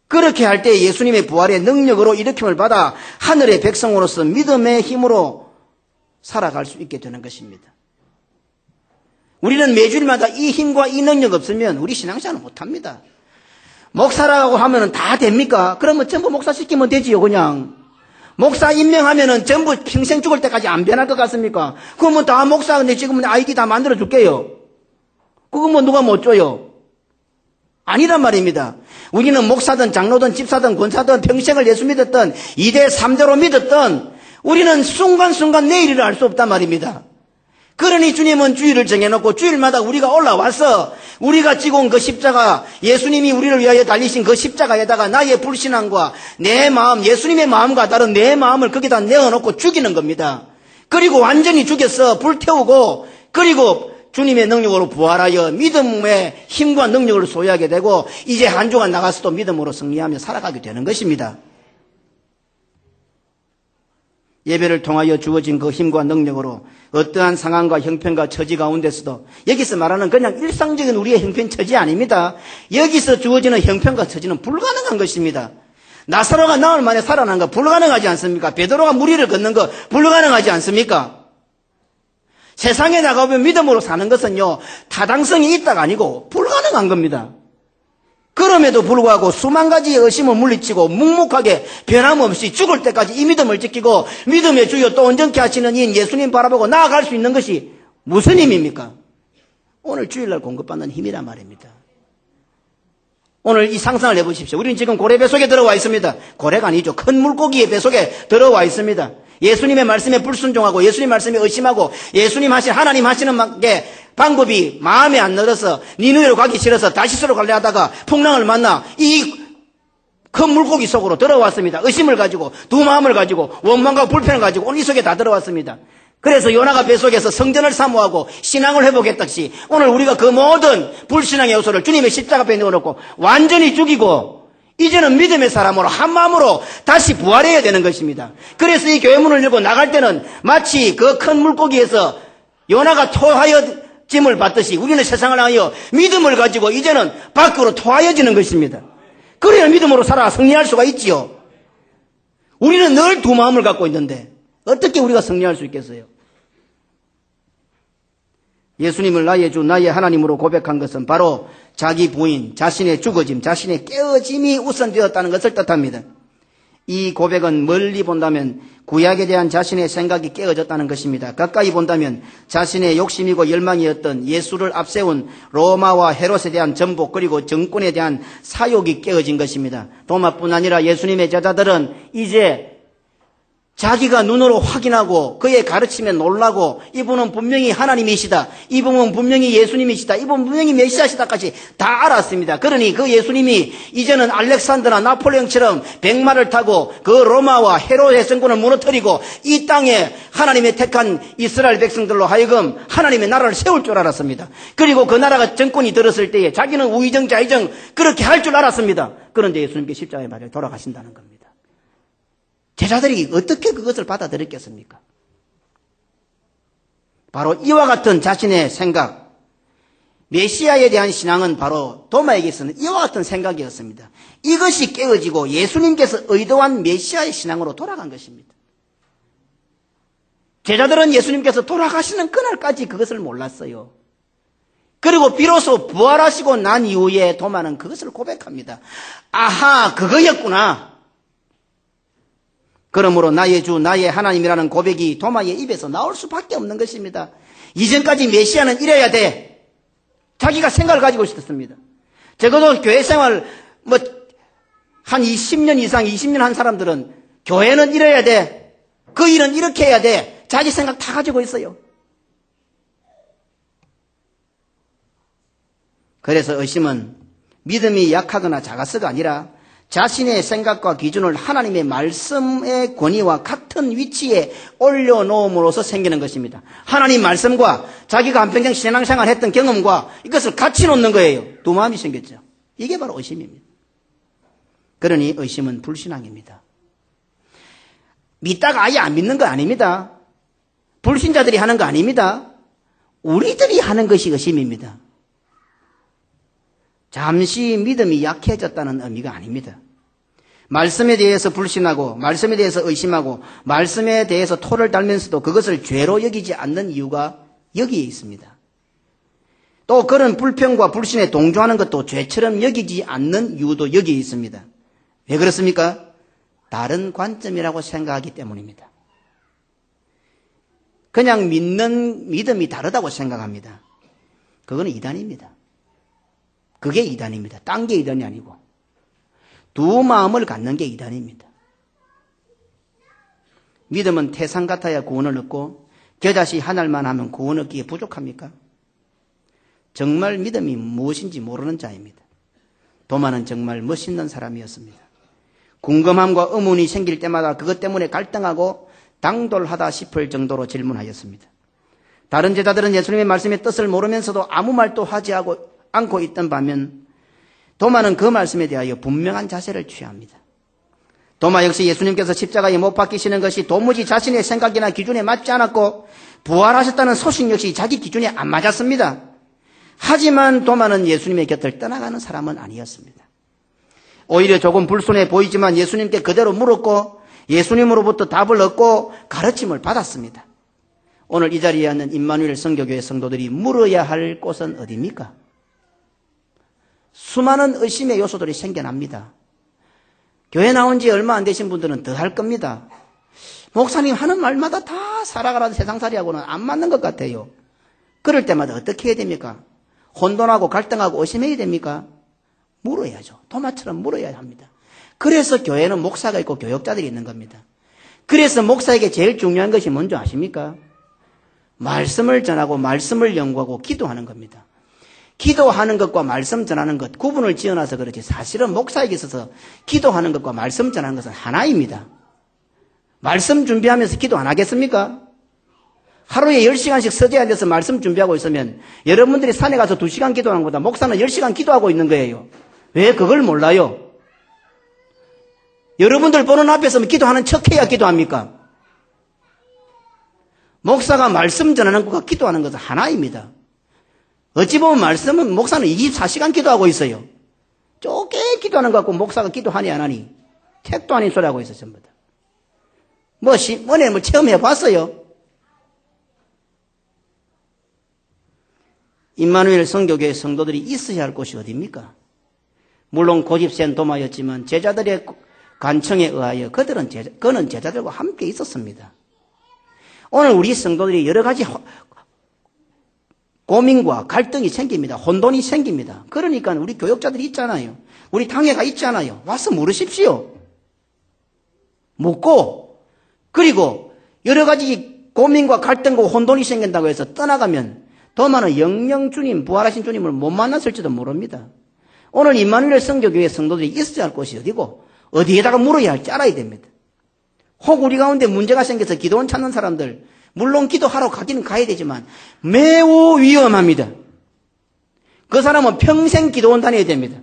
그렇게 할 때 예수님의 부활의 능력으로 일으킴을 받아 하늘의 백성으로서 믿음의 힘으로 살아갈 수 있게 되는 것입니다. 우리는 매주일마다 이 힘과 이 능력 없으면 우리 신앙생활을 못합니다. 목사라고 하면 다 됩니까? 그러면 전부 목사 시키면 되지요 그냥. 목사 임명하면 전부 평생 죽을 때까지 안 변할 것 같습니까? 그러면 다 목사인데 지금 아이디 다 만들어 줄게요. 그거 뭐 누가 못 줘요? 아니란 말입니다. 우리는 목사든 장로든 집사든 권사든 평생을 예수 믿었던 2대 3대로 믿었던 우리는 순간순간 내일을 알 수 없단 말입니다. 그러니 주님은 주일을 정해놓고 주일마다 우리가 올라와서 우리가 지고 온 그 십자가 예수님이 우리를 위하여 달리신 그 십자가에다가 나의 불신앙과 내 마음 예수님의 마음과 다른 내 마음을 거기다 내어놓고 죽이는 겁니다. 그리고 완전히 죽여서 불태우고 그리고 주님의 능력으로 부활하여 믿음의 힘과 능력을 소유하게 되고 이제 한 주간 나가서도 믿음으로 승리하며 살아가게 되는 것입니다. 예배를 통하여 주어진 그 힘과 능력으로 어떠한 상황과 형편과 처지 가운데서도 여기서 말하는 그냥 일상적인 우리의 형편 처지 아닙니다. 여기서 주어지는 형편과 처지는 불가능한 것입니다. 나사로가 나흘 만에 살아난 거 불가능하지 않습니까? 베드로가 무리를 걷는 거 불가능하지 않습니까? 세상에 나가보면 믿음으로 사는 것은요, 타당성이 있다가 아니고 불가능한 겁니다. 그럼에도 불구하고 수만 가지의 의심을 물리치고 묵묵하게 변함없이 죽을 때까지 이 믿음을 지키고 믿음의 주여 또 온전케 하시는 이 예수님 바라보고 나아갈 수 있는 것이 무슨 힘입니까? 오늘 주일날 공급받는 힘이란 말입니다. 오늘 이 상상을 해보십시오. 우리는 지금 고래 뱃속에 들어와 있습니다. 고래가 아니죠. 큰 물고기의 뱃속에 들어와 있습니다. 예수님의 말씀에 불순종하고 예수님 말씀에 의심하고 예수님 하신 하나님 하시는 게 방법이 마음에 안 들어서 니느웨로 가기 싫어서 다시스로 가려 하다가 풍랑을 만나 이 큰 물고기 속으로 들어왔습니다. 의심을 가지고 두 마음을 가지고 원망과 불편을 가지고 오늘 이 속에 다 들어왔습니다. 그래서 요나가 뱃속에서 성전을 사모하고 신앙을 회복했듯이 오늘 우리가 그 모든 불신앙의 요소를 주님의 십자가 앞에 내어놓고 완전히 죽이고 이제는 믿음의 사람으로 한 마음으로 다시 부활해야 되는 것입니다. 그래서 이 교회 문을 열고 나갈 때는 마치 그 큰 물고기에서 요나가 토하여짐을 받듯이 우리는 세상을 향하여 믿음을 가지고 이제는 밖으로 토하여지는 것입니다. 그래야 믿음으로 살아 승리할 수가 있지요. 우리는 늘 두 마음을 갖고 있는데 어떻게 우리가 승리할 수 있겠어요? 예수님을 나의 주, 나의 하나님으로 고백한 것은 바로 자기 부인, 자신의 죽어짐, 자신의 깨어짐이 우선되었다는 것을 뜻합니다. 이 고백은 멀리 본다면 구약에 대한 자신의 생각이 깨어졌다는 것입니다. 가까이 본다면 자신의 욕심이고 열망이었던 예수를 앞세운 로마와 헤롯에 대한 전복 그리고 정권에 대한 사욕이 깨어진 것입니다. 도마뿐 아니라 예수님의 제자들은 이제 자기가 눈으로 확인하고 그의 가르침에 놀라고 이분은 분명히 하나님이시다. 이분은 분명히 예수님이시다. 이분은 분명히 메시아시다까지 다 알았습니다. 그러니 그 예수님이 이제는 알렉산더나 나폴레옹처럼 백마를 타고 그 로마와 헤롯의 정권을 무너뜨리고 이 땅에 하나님의 택한 이스라엘 백성들로 하여금 하나님의 나라를 세울 줄 알았습니다. 그리고 그 나라가 정권이 들었을 때에 자기는 우의정 좌의정 그렇게 할 줄 알았습니다. 그런데 예수님께 십자가에 맞아 돌아가신다는 겁니다. 제자들이 어떻게 그것을 받아들였겠습니까? 바로 이와 같은 자신의 생각, 메시아에 대한 신앙은 바로 도마에게서는 이와 같은 생각이었습니다. 이것이 깨어지고 예수님께서 의도한 메시아의 신앙으로 돌아간 것입니다. 제자들은 예수님께서 돌아가시는 그날까지 그것을 몰랐어요. 그리고 비로소 부활하시고 난 이후에 도마는 그것을 고백합니다. 아하, 그거였구나. 그러므로 나의 주, 나의 하나님이라는 고백이 도마의 입에서 나올 수밖에 없는 것입니다. 이전까지 메시아는 이래야 돼. 자기가 생각을 가지고 있었습니다. 적어도 교회 생활 한 20년 이상 20년 한 사람들은 교회는 이래야 돼. 그 일은 이렇게 해야 돼. 자기 생각 다 가지고 있어요. 그래서 의심은 믿음이 약하거나 작아서가 아니라 자신의 생각과 기준을 하나님의 말씀의 권위와 같은 위치에 올려놓음으로써 생기는 것입니다. 하나님 말씀과 자기가 한평생 신앙생활 했던 경험과 이것을 같이 놓는 거예요. 두 마음이 생겼죠. 이게 바로 의심입니다. 그러니 의심은 불신앙입니다. 믿다가 아예 안 믿는 거 아닙니다. 불신자들이 하는 거 아닙니다. 우리들이 하는 것이 의심입니다. 잠시 믿음이 약해졌다는 의미가 아닙니다. 말씀에 대해서 불신하고 말씀에 대해서 의심하고 말씀에 대해서 토를 달면서도 그것을 죄로 여기지 않는 이유가 여기에 있습니다. 또 그런 불평과 불신에 동조하는 것도 죄처럼 여기지 않는 이유도 여기에 있습니다. 왜 그렇습니까? 다른 관점이라고 생각하기 때문입니다. 그냥 믿는 믿음이 다르다고 생각합니다. 그거는 이단입니다. 그게 이단입니다. 딴 게 이단이 아니고 두 마음을 갖는 게 이단입니다. 믿음은 태산 같아야 구원을 얻고 겨자씨 하나만 하면 구원 얻기에 부족합니까? 정말 믿음이 무엇인지 모르는 자입니다. 도마는 정말 멋있는 사람이었습니다. 궁금함과 의문이 생길 때마다 그것 때문에 갈등하고 당돌하다 싶을 정도로 질문하였습니다. 다른 제자들은 예수님의 말씀의 뜻을 모르면서도 아무 말도 하지 않고 있던 반면 도마는 그 말씀에 대하여 분명한 자세를 취합니다. 도마 역시 예수님께서 십자가에 못 박히시는 것이 도무지 자신의 생각이나 기준에 맞지 않았고 부활하셨다는 소식 역시 자기 기준에 안 맞았습니다. 하지만 도마는 예수님의 곁을 떠나가는 사람은 아니었습니다. 오히려 조금 불순해 보이지만 예수님께 그대로 물었고 예수님으로부터 답을 얻고 가르침을 받았습니다. 오늘 이 자리에 앉는 임마누엘 선교교회 성도들이 물어야 할 곳은 어디입니까? 수많은 의심의 요소들이 생겨납니다. 교회 나온 지 얼마 안 되신 분들은 더 할 겁니다. 목사님 하는 말마다 다 살아가라는 세상살이하고는 안 맞는 것 같아요. 그럴 때마다 어떻게 해야 됩니까? 혼돈하고 갈등하고 의심해야 됩니까? 물어야죠. 도마처럼 물어야 합니다. 그래서 교회는 목사가 있고 교역자들이 있는 겁니다. 그래서 목사에게 제일 중요한 것이 뭔지 아십니까? 말씀을 전하고 말씀을 연구하고 기도하는 겁니다. 기도하는 것과 말씀 전하는 것 구분을 지어놔서 그렇지 사실은 목사에게 있어서 기도하는 것과 말씀 전하는 것은 하나입니다. 말씀 준비하면서 기도 안 하겠습니까? 하루에 10시간씩 서재에 앉아서 말씀 준비하고 있으면 여러분들이 산에 가서 2시간 기도하는 것보다 목사는 10시간 기도하고 있는 거예요. 왜 그걸 몰라요? 여러분들 보는 앞에서 기도하는 척해야 기도합니까? 목사가 말씀 전하는 것과 기도하는 것은 하나입니다. 어찌 보면 말씀은 목사는 24시간 기도하고 있어요. 쪼개 기도하는 것 같고 목사가 기도하니 안 하니 택도 아닌 소리 하고 있어요. 전부 다. 은혜 체험해 봤어요. 임마누엘 선교교회 성도들이 있어야 할 곳이 어디입니까? 물론 고집센 도마였지만 제자들의 간청에 의하여 그는 제자들과 함께 있었습니다. 오늘 우리 성도들이 여러 가지 고민과 갈등이 생깁니다. 혼돈이 생깁니다. 그러니까 우리 교역자들이 있잖아요. 우리 당회가 있잖아요. 와서 물으십시오. 묻고 그리고 여러 가지 고민과 갈등과 혼돈이 생긴다고 해서 떠나가면 도마는 영영 주님, 부활하신 주님을 못 만났을지도 모릅니다. 오늘 임마누엘 선교교회 성도들이 있어야 할 곳이 어디고 어디에다가 물어야 할지 알아야 됩니다. 혹 우리 가운데 문제가 생겨서 기도원 찾는 사람들 물론 기도하러 가기는 가야 되지만 매우 위험합니다. 그 사람은 평생 기도원 다녀야 됩니다.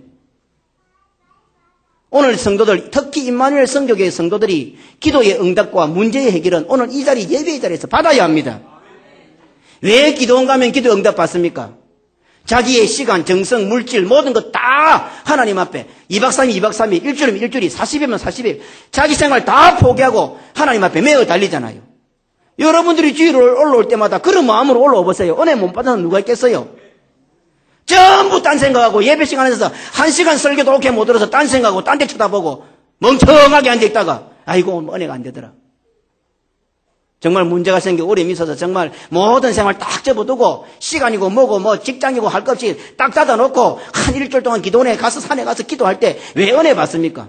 오늘 성도들 특히 임마누엘 선교교회 성도들이 기도의 응답과 문제의 해결은 오늘 이 자리 예배의 자리에서 받아야 합니다. 왜 기도원 가면 기도 응답 받습니까? 자기의 시간, 정성, 물질 모든 것 다 하나님 앞에 2박 3일, 2박 3일, 일주일이면 일주일이 40일이면 40일 자기 생활 다 포기하고 하나님 앞에 매어 달리잖아요. 여러분들이 주일을 올라올 때마다 그런 마음으로 올라와 보세요. 은혜 못 받아서 누가 있겠어요? 전부 딴 생각하고 예배 시간에서 1시간 설교도 오케이 못 들어서 딴 생각하고 딴 데 쳐다보고 멍청하게 앉아있다가 아이고 은혜가 안 되더라. 정말 문제가 생겨 어려움이 있어서 정말 모든 생활 딱 접어두고 시간이고 뭐고 직장이고 할 것 없이 딱 닫아놓고 한 일주일 동안 기도원에 가서 산에 가서 기도할 때 왜 은혜 받습니까?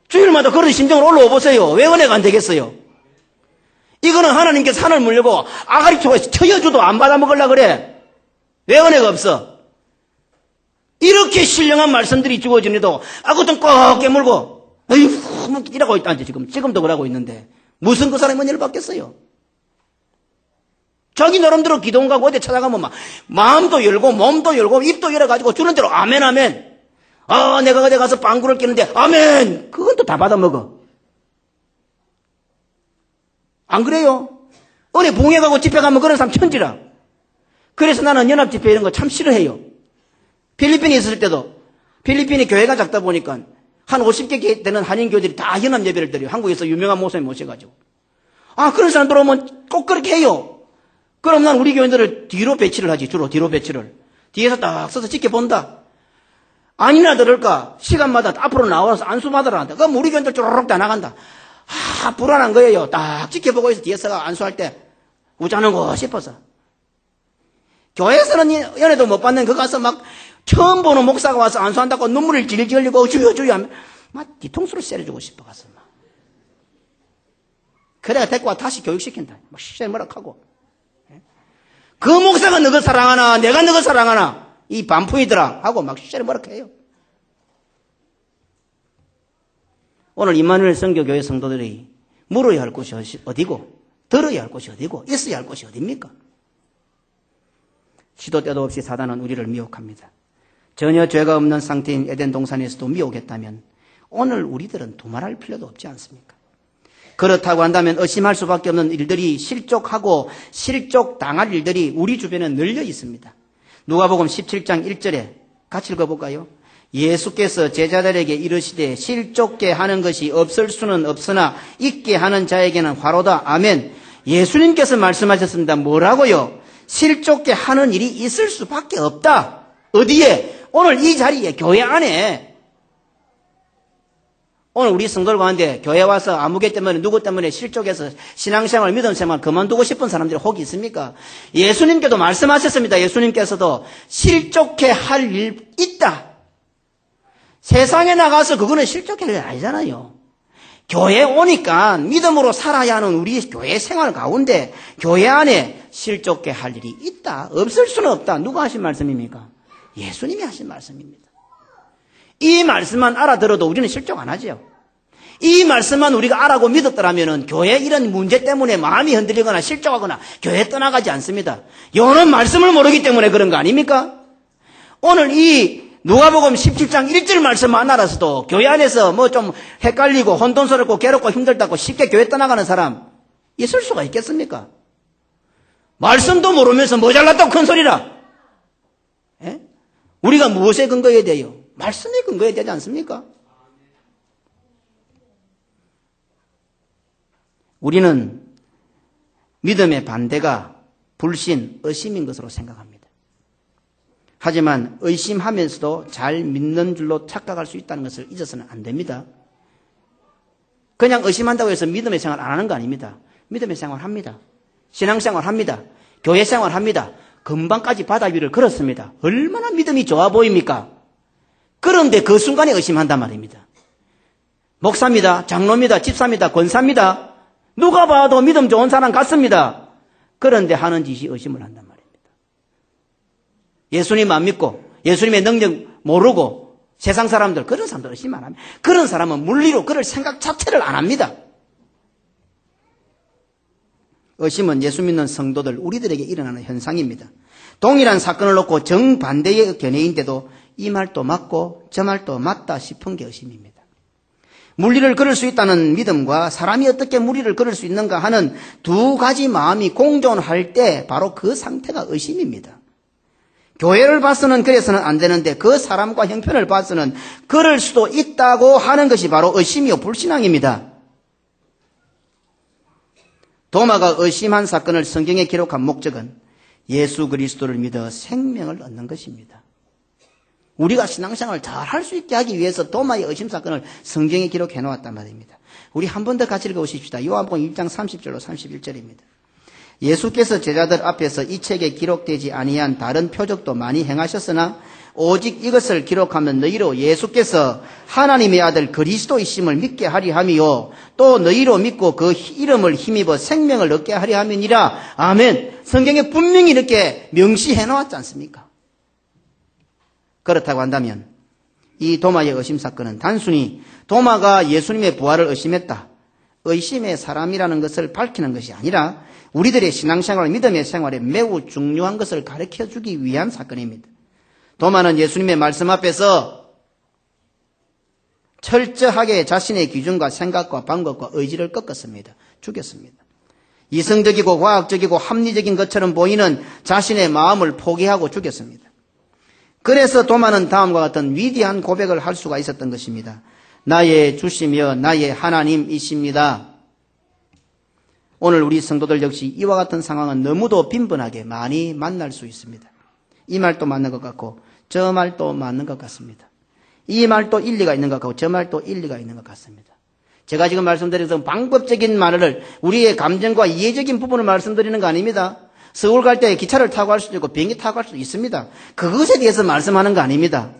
주일마다 그런 심정으로 올라와 보세요. 왜 은혜가 안 되겠어요? 이거는 하나님께서 산을 물려고 아가리초가 쳐여줘도 안 받아먹으려고 그래. 왜 은혜가 없어? 이렇게 신령한 말씀들이 주어지는데도 아무튼 꼭 깨물고 어휴 이라고 있다는데 지금도 그러고 있는데 무슨 그 사람이 은혜를 받겠어요? 자기 나름대로 기도원 가고 어디 찾아가면 막 마음도 열고 몸도 열고 입도 열어가지고 주는 대로 아멘 아멘. 내가 어디 가서 방구를 끼는데 아멘. 그건 또 다 받아먹어. 안 그래요? 은혜 봉에 가고 집회 가면 그런 사람 천지라. 그래서 나는 연합집회 이런 거 참 싫어해요. 필리핀에 있을 때도 필리핀이 교회가 작다 보니까 한 50개 되는 한인교들이 다 연합 예배를 드려요. 한국에서 유명한 목사님 모셔가지고. 그런 사람 들어오면 꼭 그렇게 해요. 그럼 난 우리 교인들을 뒤로 배치를 하지. 주로 뒤로 배치를. 뒤에서 딱 서서 지켜본다. 아니나 들을까 시간마다 앞으로 나와서 안수받으라 한다. 그럼 우리 교인들 쪼르륵 다 나간다. 불안한 거예요. 딱 지켜보고 있어. 뒤에서 안수할 때 우자는 거 싶어서. 교회에서는 연애도 못 받는 거 가서 막 처음 보는 목사가 와서 안수한다고 눈물을 질질 흘리고 주여 주여 하면 막 뒤통수를 세려주고 싶어 가서 막. 그래야 데리고 와 다시 교육시킨다. 막 시시머락하고. 그 목사가 너를 사랑하나 내가 너를 사랑하나 이 반푼이더라 하고 막 시시머락해요. 오늘 임마누엘 선교교회 성도들이 물어야 할 곳이 어디고, 들어야 할 곳이 어디고, 있어야 할 곳이 어디입니까? 시도 때도 없이 사단은 우리를 미혹합니다. 전혀 죄가 없는 상태인 에덴 동산에서도 미혹했다면 오늘 우리들은 두말할 필요도 없지 않습니까? 그렇다고 한다면 의심할 수밖에 없는 일들이 실족하고 실족당할 일들이 우리 주변에 널려 있습니다. 누가복음 17장 1절에 같이 읽어볼까요? 예수께서 제자들에게 이르시되 실족게 하는 것이 없을 수는 없으나 있게 하는 자에게는 화로다. 아멘. 예수님께서 말씀하셨습니다. 뭐라고요? 실족게 하는 일이 있을 수밖에 없다. 어디에? 오늘 이 자리에, 교회 안에. 오늘 우리 성도들 가운데 교회 와서 아무개 때문에 누구 때문에 실족해서 신앙생활, 믿음생활 그만두고 싶은 사람들이 혹 있습니까? 예수님께도 말씀하셨습니다. 예수님께서도 실족해 할 일 있다. 세상에 나가서 그거는 실족해 할 일 아니잖아요. 교회에 오니까 믿음으로 살아야 하는 우리 교회 생활 가운데 교회 안에 실족해 할 일이 있다. 없을 수는 없다. 누가 하신 말씀입니까? 예수님이 하신 말씀입니다. 이 말씀만 알아들어도 우리는 실족 안 하죠. 이 말씀만 우리가 알아고 믿었더라면 교회 이런 문제 때문에 마음이 흔들리거나 실족하거나 교회 떠나가지 않습니다. 요는 말씀을 모르기 때문에 그런 거 아닙니까? 오늘 이 누가복음 17장 1절 말씀만 알아서도 교회 안에서 뭐 좀 헷갈리고 혼돈스럽고 괴롭고 힘들다고 쉽게 교회 떠나가는 사람 있을 수가 있겠습니까? 말씀도 모르면서 뭐 잘났다고 큰 소리라. 예? 우리가 무엇에 근거해야 돼요? 말씀에 근거해야 되지 않습니까? 우리는 믿음의 반대가 불신, 의심인 것으로 생각합니다. 하지만 의심하면서도 잘 믿는 줄로 착각할 수 있다는 것을 잊어서는 안 됩니다. 그냥 의심한다고 해서 믿음의 생활 안 하는 거 아닙니다. 믿음의 생활 합니다. 신앙생활 합니다. 교회 생활 합니다. 금방까지 바다 위를 걸었습니다. 얼마나 믿음이 좋아 보입니까? 그런데 그 순간에 의심한단 말입니다. 목사입니다. 장로입니다. 집사입니다. 권사입니다. 누가 봐도 믿음 좋은 사람 같습니다. 그런데 하는 짓이 의심을 한단 말입니다. 예수님 안 믿고 예수님의 능력 모르고 세상 사람들 그런 사람들 의심 안 합니다. 그런 사람은 물리로 그럴 생각 자체를 안 합니다. 의심은 예수 믿는 성도들 우리들에게 일어나는 현상입니다. 동일한 사건을 놓고 정반대의 견해인데도 이 말도 맞고 저 말도 맞다 싶은 게 의심입니다. 물리를 걸을 수 있다는 믿음과 사람이 어떻게 물리를 걸을 수 있는가 하는 두 가지 마음이 공존할 때 바로 그 상태가 의심입니다. 교회를 봐서는 그래서는 안 되는데 그 사람과 형편을 봐서는 그럴 수도 있다고 하는 것이 바로 의심이요 불신앙입니다. 도마가 의심한 사건을 성경에 기록한 목적은 예수 그리스도를 믿어 생명을 얻는 것입니다. 우리가 신앙생활을 잘 할 수 있게 하기 위해서 도마의 의심 사건을 성경에 기록해 놓았단 말입니다. 우리 한 번 더 같이 읽어보십시다. 요한복음 1장 30절로 31절입니다. 예수께서 제자들 앞에서 이 책에 기록되지 아니한 다른 표적도 많이 행하셨으나 오직 이것을 기록하면 너희로 예수께서 하나님의 아들 그리스도이심을 믿게 하리 함이요 또 너희로 믿고 그 이름을 힘입어 생명을 얻게 하리 함이니라. 아멘. 성경에 분명히 이렇게 명시해 놓았지 않습니까? 그렇다고 한다면 이 도마의 의심 사건은 단순히 도마가 예수님의 부활을 의심했다. 의심의 사람이라는 것을 밝히는 것이 아니라 우리들의 신앙생활, 믿음의 생활에 매우 중요한 것을 가르쳐주기 위한 사건입니다. 도마는 예수님의 말씀 앞에서 철저하게 자신의 기준과 생각과 방법과 의지를 꺾었습니다. 죽였습니다. 이성적이고 과학적이고 합리적인 것처럼 보이는 자신의 마음을 포기하고 죽였습니다. 그래서 도마는 다음과 같은 위대한 고백을 할 수가 있었던 것입니다. 나의 주시며 나의 하나님이십니다. 오늘 우리 성도들 역시 이와 같은 상황은 너무도 빈번하게 많이 만날 수 있습니다. 이 말도 맞는 것 같고 저 말도 맞는 것 같습니다. 이 말도 일리가 있는 것 같고 저 말도 일리가 있는 것 같습니다. 제가 지금 말씀드린 방법적인 말을 우리의 감정과 이해적인 부분을 말씀드리는 거 아닙니다. 서울 갈 때 기차를 타고 갈 수도 있고 비행기 타고 갈 수도 있습니다. 그것에 대해서 말씀하는 거 아닙니다.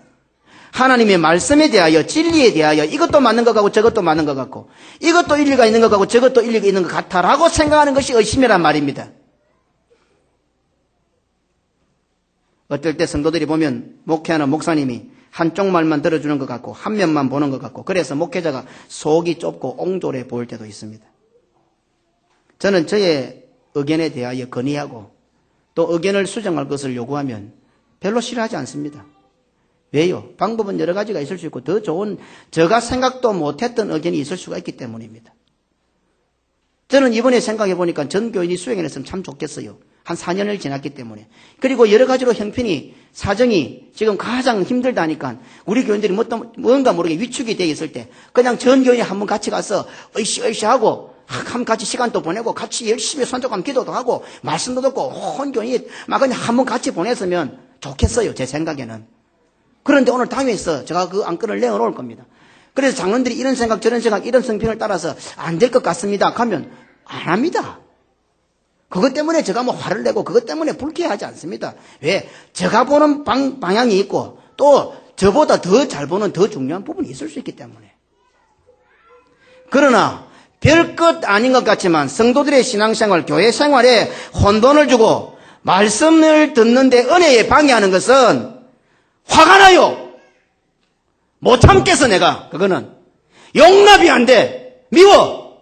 하나님의 말씀에 대하여 진리에 대하여 이것도 맞는 것 같고 저것도 맞는 것 같고 이것도 일리가 있는 것 같고 저것도 일리가 있는 것 같다라고 생각하는 것이 의심이란 말입니다. 어떨 때 성도들이 보면 목회하는 목사님이 한쪽 말만 들어주는 것 같고 한 면만 보는 것 같고 그래서 목회자가 속이 좁고 옹졸해 보일 때도 있습니다. 저는 저의 의견에 대하여 건의하고 또 의견을 수정할 것을 요구하면 별로 싫어하지 않습니다. 왜요? 방법은 여러 가지가 있을 수 있고 더 좋은 제가 생각도 못했던 의견이 있을 수가 있기 때문입니다. 저는 이번에 생각해 보니까 전 교인이 수행했으면 참 좋겠어요. 한 4년을 지났기 때문에. 그리고 여러 가지로 형편이 사정이 지금 가장 힘들다니까 우리 교인들이 뭔가 모르게 위축이 되어 있을 때 그냥 전 교인이 한번 같이 가서 으쌰으쌰 하고 한번 같이 시간도 보내고 같이 열심히 손잡고 기도도 하고 말씀도 듣고 온 교인이 막 그냥 한번 같이 보냈으면 좋겠어요. 제 생각에는. 그런데 오늘 당회에서 제가 그 안건을 내어놓을 겁니다. 그래서 장로들이 이런 생각 저런 생각 이런 성평을 따라서 안 될 것 같습니다 하면 안 합니다. 그것 때문에 제가 뭐 화를 내고 그것 때문에 불쾌하지 않습니다. 왜? 제가 보는 방향이 있고 또 저보다 더 잘 보는 더 중요한 부분이 있을 수 있기 때문에. 그러나 별것 아닌 것 같지만 성도들의 신앙생활, 교회 생활에 혼돈을 주고 말씀을 듣는데 은혜에 방해하는 것은 화가 나요. 못 참겠어 내가. 그거는 용납이 안 돼. 미워.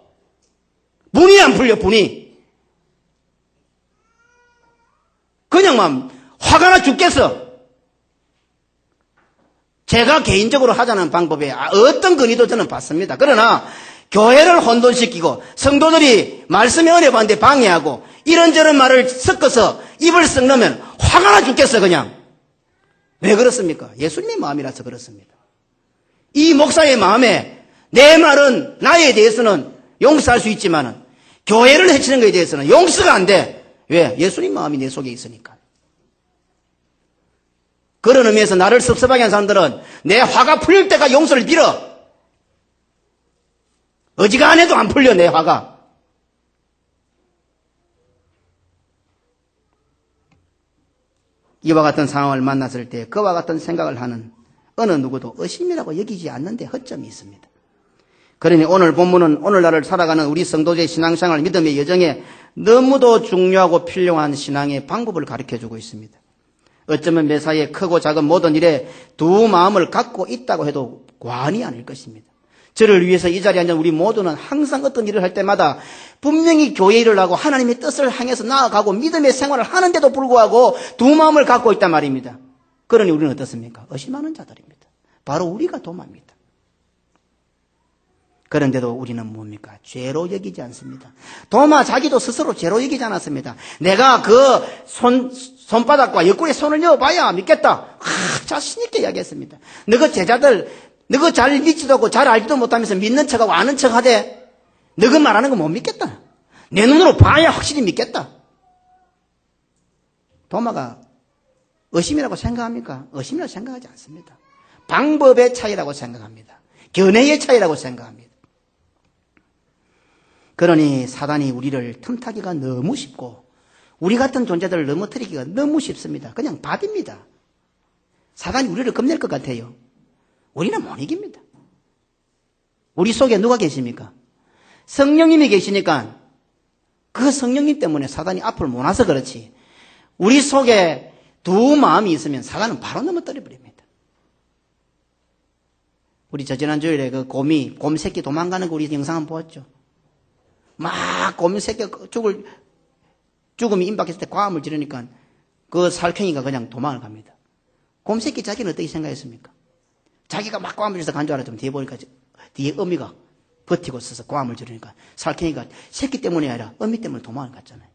분이 안 풀려 분이. 그냥 막 화가 나 죽겠어. 제가 개인적으로 하자는 방법에 어떤 건의도 저는 받습니다. 그러나 교회를 혼돈시키고 성도들이 말씀의 은혜 받는데 방해하고 이런저런 말을 섞어서 입을 썩으면 화가 나 죽겠어 그냥. 왜 그렇습니까? 예수님의 마음이라서 그렇습니다. 이 목사의 마음에 내 말은 나에 대해서는 용서할 수 있지만 교회를 해치는 것에 대해서는 용서가 안 돼. 왜? 예수님 마음이 내 속에 있으니까. 그런 의미에서 나를 섭섭하게 한 사람들은 내 화가 풀릴 때가 용서를 빌어. 어지간해도 안 풀려 내 화가. 이와 같은 상황을 만났을 때 그와 같은 생각을 하는 어느 누구도 의심이라고 여기지 않는데 허점이 있습니다. 그러니 오늘 본문은 오늘날을 살아가는 우리 성도의 신앙생활 믿음의 여정에 너무도 중요하고 필요한 신앙의 방법을 가르쳐주고 있습니다. 어쩌면 매사에 크고 작은 모든 일에 두 마음을 갖고 있다고 해도 과언이 아닐 것입니다. 저를 위해서 이 자리에 앉은 우리 모두는 항상 어떤 일을 할 때마다 분명히 교회 일을 하고 하나님의 뜻을 향해서 나아가고 믿음의 생활을 하는데도 불구하고 두 마음을 갖고 있단 말입니다. 그러니 우리는 어떻습니까? 의심하는 자들입니다. 바로 우리가 도마입니다. 그런데도 우리는 뭡니까? 죄로 여기지 않습니다. 도마 자기도 스스로 죄로 여기지 않았습니다. 내가 그 손바닥과 옆구리에 손을 넣어봐야 믿겠다. 자신 있게 이야기했습니다. 너그 제자들 너그 잘 믿지도 않고 잘 알지도 못하면서 믿는 척하고 아는 척하되 너그 말하는 거 못 믿겠다. 내 눈으로 봐야 확실히 믿겠다. 도마가 의심이라고 생각합니까? 의심이라고 생각하지 않습니다. 방법의 차이라고 생각합니다. 견해의 차이라고 생각합니다. 그러니 사단이 우리를 틈타기가 너무 쉽고 우리 같은 존재들을 넘어뜨리기가 너무 쉽습니다. 그냥 밥입니다. 사단이 우리를 겁낼 것 같아요. 우리는 못 이깁니다. 우리 속에 누가 계십니까? 성령님이 계시니까 그 성령님 때문에 사단이 앞을 못 와서 그렇지. 우리 속에 두 마음이 있으면 사단은 바로 넘어뜨려 버립니다. 우리 지난주일에 그 곰 새끼 도망가는 거 우리 영상 한번 보았죠. 막 곰 새끼 죽음이 임박했을 때 과음을 지르니까 그 살쾡이가 그냥 도망을 갑니다. 곰 새끼 자기는 어떻게 생각했습니까? 자기가 막 과음을 지르서 간 줄 알았더니 뒤에 보니까 뒤에 어미가 버티고 있어서 과음을 지르니까 살쾡이가 새끼 때문이 아니라 어미 때문에 도망을 갔잖아요.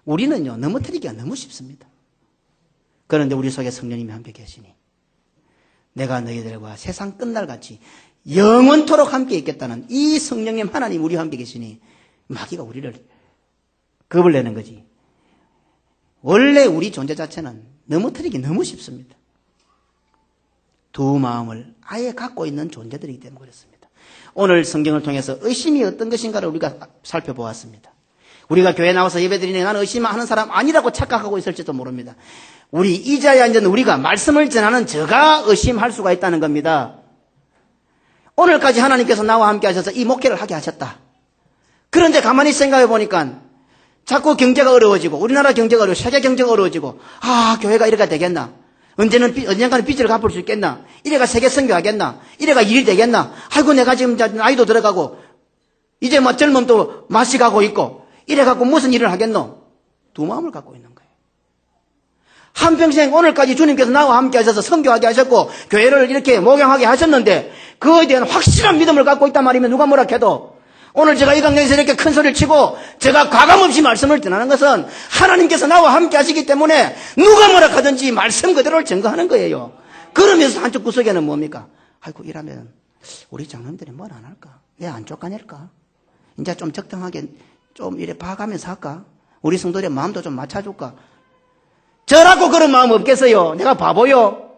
우리는요 넘어뜨리기가 너무 쉽습니다. 그런데 우리 속에 성령님이 함께 계시니 내가 너희들과 세상 끝날같이 영원토록 함께 있겠다는 이 성령님 하나님 우리와 함께 계시니 마귀가 우리를 겁을 내는 거지. 원래 우리 존재 자체는 넘어뜨리기 너무 쉽습니다. 두 마음을 아예 갖고 있는 존재들이기 때문에 그렇습니다. 오늘 성경을 통해서 의심이 어떤 것인가를 우리가 살펴보았습니다. 우리가 교회 나와서 예배드리니 나는 의심하는 사람 아니라고 착각하고 있을지도 모릅니다. 우리 이 자리에 앉은 우리가 말씀을 전하는 저가 의심할 수가 있다는 겁니다. 오늘까지 하나님께서 나와 함께 하셔서 이 목회를 하게 하셨다. 그런데 가만히 생각해 보니까 자꾸 경제가 어려워지고 우리나라 경제가 어려워 세계 경제가 어려워지고 교회가 이래가 되겠나? 언젠가는 빚을 갚을 수 있겠나? 이래가 세계 선교하겠나? 이래가 일이 되겠나? 아이고 내가 지금 나이도 들어가고 이제 뭐 젊음도 맛이 가고 있고 이래갖고 무슨 일을 하겠노? 두 마음을 갖고 있는 거예요. 한평생 오늘까지 주님께서 나와 함께 하셔서 선교하게 하셨고 교회를 이렇게 목양하게 하셨는데 그거에 대한 확실한 믿음을 갖고 있단 말이면 누가 뭐라 해도 오늘 제가 이 강당에서 이렇게 큰 소리를 치고 제가 과감없이 말씀을 전하는 것은 하나님께서 나와 함께 하시기 때문에 누가 뭐라 하든지 말씀 그대로를 증거하는 거예요. 그러면서 한쪽 구석에는 뭡니까? 아이고 이러면 우리 장로님들이 뭘 안 할까? 왜 안 쫓아낼까? 이제 좀 적당하게 좀 이래 봐가면서 할까? 우리 성도들의 마음도 좀 맞춰줄까? 저라고 그런 마음 없겠어요? 내가 바보요?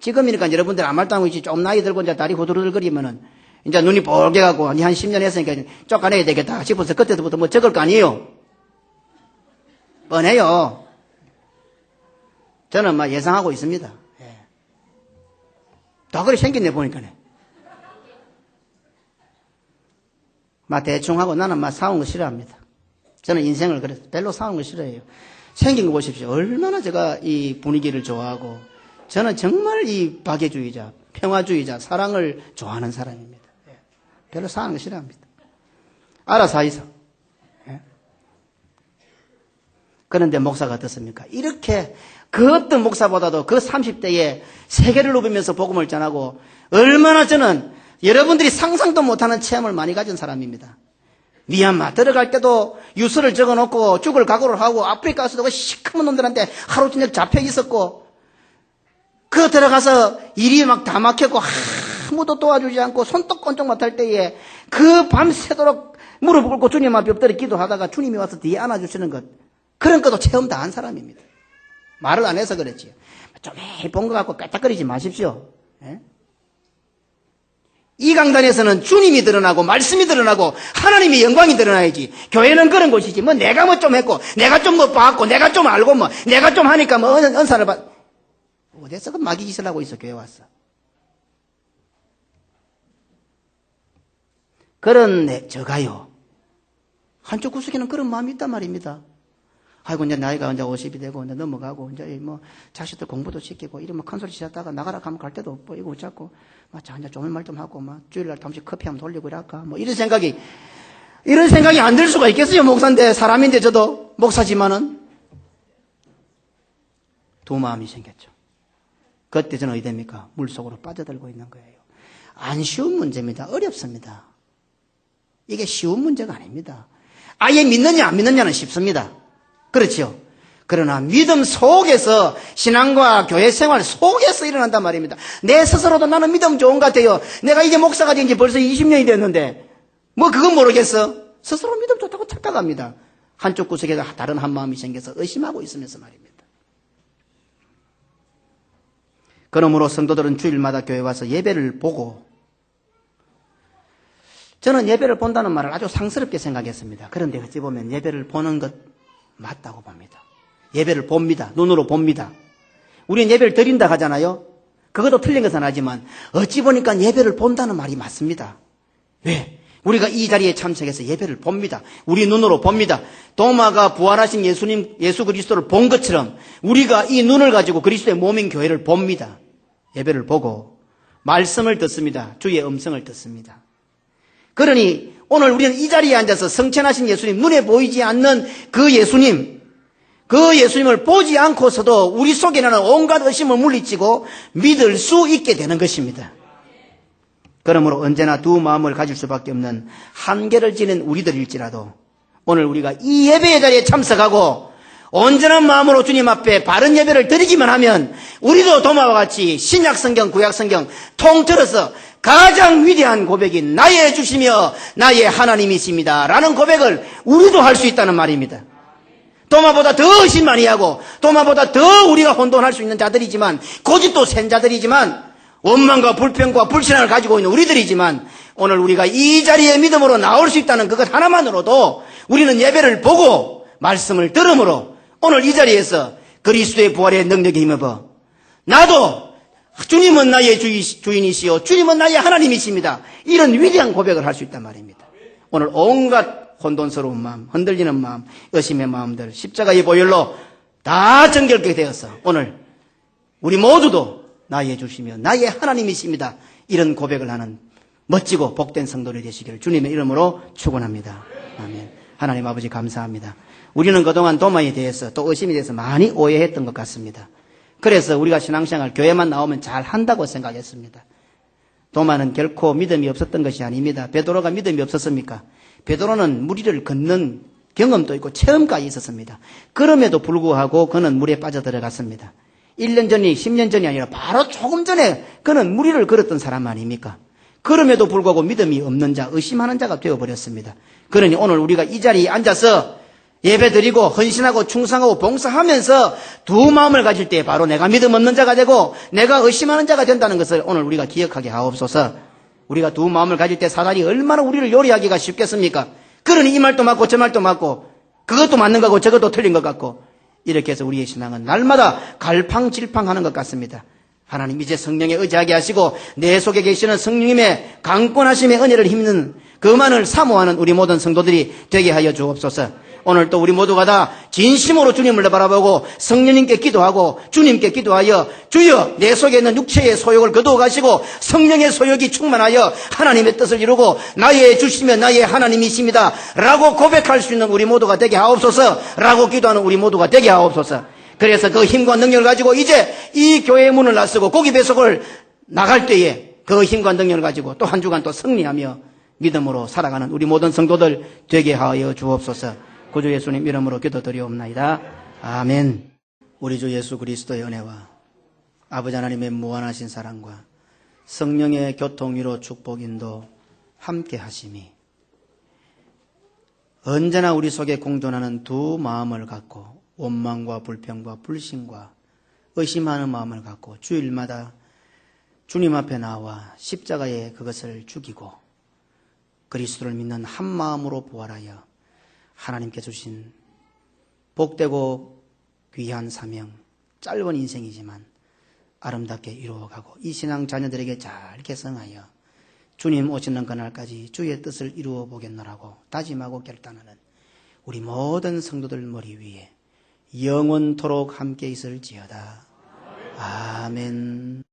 지금이니까 여러분들 아무 말도 안 하고 있지. 좀 나이 들고 이제 다리 후들후들거리면은 이제 눈이 뻘게 가고 한 10년 했으니까 쫓아내야 되겠다 싶어서 그때부터 뭐 적을 거 아니에요? 뻔해요. 저는 막 예상하고 있습니다. 예. 다 그래 생겼네 보니까네. 막 대충 하고 나는 막 싸운 거 싫어합니다. 저는 인생을 그래서 별로 싸운 거 싫어해요. 생긴 거 보십시오. 얼마나 제가 이 분위기를 좋아하고 저는 정말 이 박애주의자, 평화주의자, 사랑을 좋아하는 사람입니다. 예. 별로 싸우는 거 싫어합니다. 알아서 하이소. 예. 그런데 목사가 어떻습니까? 이렇게 그 어떤 목사보다도 그 30대에 세계를 누비면서 복음을 전하고 얼마나 저는 여러분들이 상상도 못하는 체험을 많이 가진 사람입니다. 미얀마 들어갈 때도 유서를 적어놓고 죽을 각오를 하고 아프리카에서도 그 시커먼 놈들한테 하루 저녁 잡혀 있었고 그 들어가서 일이 막 다 막혔고 아무도 도와주지 않고 손톱 꼰쩍 못할 때에 그 밤새도록 무릎 꿇고 주님 앞에 엎드려 기도하다가 주님이 와서 뒤에 안아주시는 것 그런 것도 체험 다 한 사람입니다. 말을 안 해서 그랬지요. 좀 본 것 같고 까딱거리지 마십시오. 예? 이 강단에서는 주님이 드러나고 말씀이 드러나고 하나님의 영광이 드러나야지. 교회는 그런 곳이지. 뭐 내가 뭐 좀 했고 내가 좀 뭐 봤고 내가 좀 알고 뭐 내가 좀 하니까 뭐 은사를 받 어디서 그 마귀 짓을 하고 있어 교회 왔어. 그런 저가요. 한쪽 구석에는 그런 마음이 있단 말입니다. 아이고 이제 나이가 이제 50이 되고 이제 넘어가고 이제 뭐 자식들 공부도 시키고 이러면 큰 소리 치셨다가 나가라 가면 갈 데도 없고 이거 어쩌고 막 이제 좋은 말 좀 하고 막 주일날 잠시 커피 한번 돌리고 이럴까 뭐 이런 생각이 안 들 수가 있겠어요. 목사인데 사람인데 저도 목사지만은 두 마음이 생겼죠. 그때 저는 어디 됩니까? 물속으로 빠져들고 있는 거예요. 안 쉬운 문제입니다. 어렵습니다. 이게 쉬운 문제가 아닙니다. 아예 믿느냐 안 믿느냐는 쉽습니다. 그렇죠. 그러나 믿음 속에서 신앙과 교회 생활 속에서 일어난단 말입니다. 내 스스로도 나는 믿음 좋은 것 같아요. 내가 이제 목사가 된 지 벌써 20년이 됐는데 뭐 그건 모르겠어. 스스로 믿음 좋다고 착각합니다. 한쪽 구석에 다른 한 마음이 생겨서 의심하고 있으면서 말입니다. 그러므로 성도들은 주일마다 교회 와서 예배를 보고 저는 예배를 본다는 말을 아주 상스럽게 생각했습니다. 그런데 어찌 보면 예배를 보는 것 맞다고 봅니다. 예배를 봅니다. 눈으로 봅니다. 우리는 예배를 드린다 하잖아요. 그것도 틀린 것은 아니지만 어찌 보니까 예배를 본다는 말이 맞습니다. 왜? 우리가 이 자리에 참석해서 예배를 봅니다. 우리 눈으로 봅니다. 도마가 부활하신 예수 그리스도를 본 것처럼 우리가 이 눈을 가지고 그리스도의 몸인 교회를 봅니다. 예배를 보고 말씀을 듣습니다. 주의 음성을 듣습니다. 그러니 오늘 우리는 이 자리에 앉아서 성천하신 예수님, 눈에 보이지 않는 그 예수님을 보지 않고서도 우리 속에 나는 온갖 의심을 물리치고 믿을 수 있게 되는 것입니다. 그러므로 언제나 두 마음을 가질 수밖에 없는 한계를 지닌 우리들일지라도 오늘 우리가 이 예배의 자리에 참석하고 온전한 마음으로 주님 앞에 바른 예배를 드리기만 하면 우리도 도마와 같이 신약성경, 구약성경 통틀어서 가장 위대한 고백이 나의 주시며 나의 하나님이십니다 라는 고백을 우리도 할 수 있다는 말입니다. 도마보다 더 의심 많이 하고 도마보다 더 우리가 혼돈할 수 있는 자들이지만 고집도 센 자들이지만 원망과 불평과 불신앙을 가지고 있는 우리들이지만 오늘 우리가 이 자리에 믿음으로 나올 수 있다는 그것 하나만으로도 우리는 예배를 보고 말씀을 들음으로 오늘 이 자리에서 그리스도의 부활의 능력에 힘입어 나도 주님은 나의 주인이시요 주님은 나의 하나님이십니다. 이런 위대한 고백을 할 수 있단 말입니다. 오늘 온갖 혼돈스러운 마음, 흔들리는 마음, 의심의 마음들 십자가의 보혈로 다 정결케 되어서 오늘 우리 모두도 나의 주시며 나의 하나님이십니다. 이런 고백을 하는 멋지고 복된 성도들이 되시기를 주님의 이름으로 축원합니다. 아멘. 하나님 아버지 감사합니다. 우리는 그동안 도마에 대해서 또 의심에 대해서 많이 오해했던 것 같습니다. 그래서 우리가 신앙생활 교회만 나오면 잘 한다고 생각했습니다. 도마는 결코 믿음이 없었던 것이 아닙니다. 베드로가 믿음이 없었습니까? 베드로는 무리를 걷는 경험도 있고 체험까지 있었습니다. 그럼에도 불구하고 그는 물에 빠져들어갔습니다. 1년 전이 10년 전이 아니라 바로 조금 전에 그는 무리를 걸었던 사람 아닙니까? 그럼에도 불구하고 믿음이 없는 자, 의심하는 자가 되어버렸습니다. 그러니 오늘 우리가 이 자리에 앉아서 예배드리고 헌신하고 충성하고 봉사하면서 두 마음을 가질 때 바로 내가 믿음 없는 자가 되고 내가 의심하는 자가 된다는 것을 오늘 우리가 기억하게 하옵소서. 우리가 두 마음을 가질 때 사단이 얼마나 우리를 요리하기가 쉽겠습니까? 그러니 이 말도 맞고 저 말도 맞고 그것도 맞는 거고 저것도 틀린 것 같고 이렇게 해서 우리의 신앙은 날마다 갈팡질팡하는 것 같습니다. 하나님 이제 성령에 의지하게 하시고 내 속에 계시는 성령님의 강권하심의 은혜를 힘는 그만을 사모하는 우리 모든 성도들이 되게 하여 주옵소서. 오늘 또 우리 모두가 다 진심으로 주님을 바라보고 성령님께 기도하고 주님께 기도하여 주여 내 속에 있는 육체의 소욕을 거두어 가시고 성령의 소욕이 충만하여 하나님의 뜻을 이루고 나의 주시면 나의 하나님이십니다 라고 고백할 수 있는 우리 모두가 되게 하옵소서 라고 기도하는 우리 모두가 되게 하옵소서. 그래서 그 힘과 능력을 가지고 이제 이 교회의 문을 나서고 고기 배속을 나갈 때에 그 힘과 능력을 가지고 또 한 주간 또 승리하며 믿음으로 살아가는 우리 모든 성도들 되게 하여 주옵소서. 구주 예수님 이름으로 기도드리옵나이다. 아멘. 우리 주 예수 그리스도의 은혜와 아버지 하나님의 무한하신 사랑과 성령의 교통위로 축복인도 함께 하심이 언제나 우리 속에 공존하는 두 마음을 갖고 원망과 불평과 불신과 의심하는 마음을 갖고 주일마다 주님 앞에 나와 십자가에 그것을 죽이고 그리스도를 믿는 한 마음으로 부활하여 하나님께 주신 복되고 귀한 사명, 짧은 인생이지만 아름답게 이루어가고 이 신앙 자녀들에게 잘 개성하여 주님 오시는 그날까지 주의 뜻을 이루어 보겠노라고 다짐하고 결단하는 우리 모든 성도들 머리 위에 영원토록 함께 있을지어다. 아멘.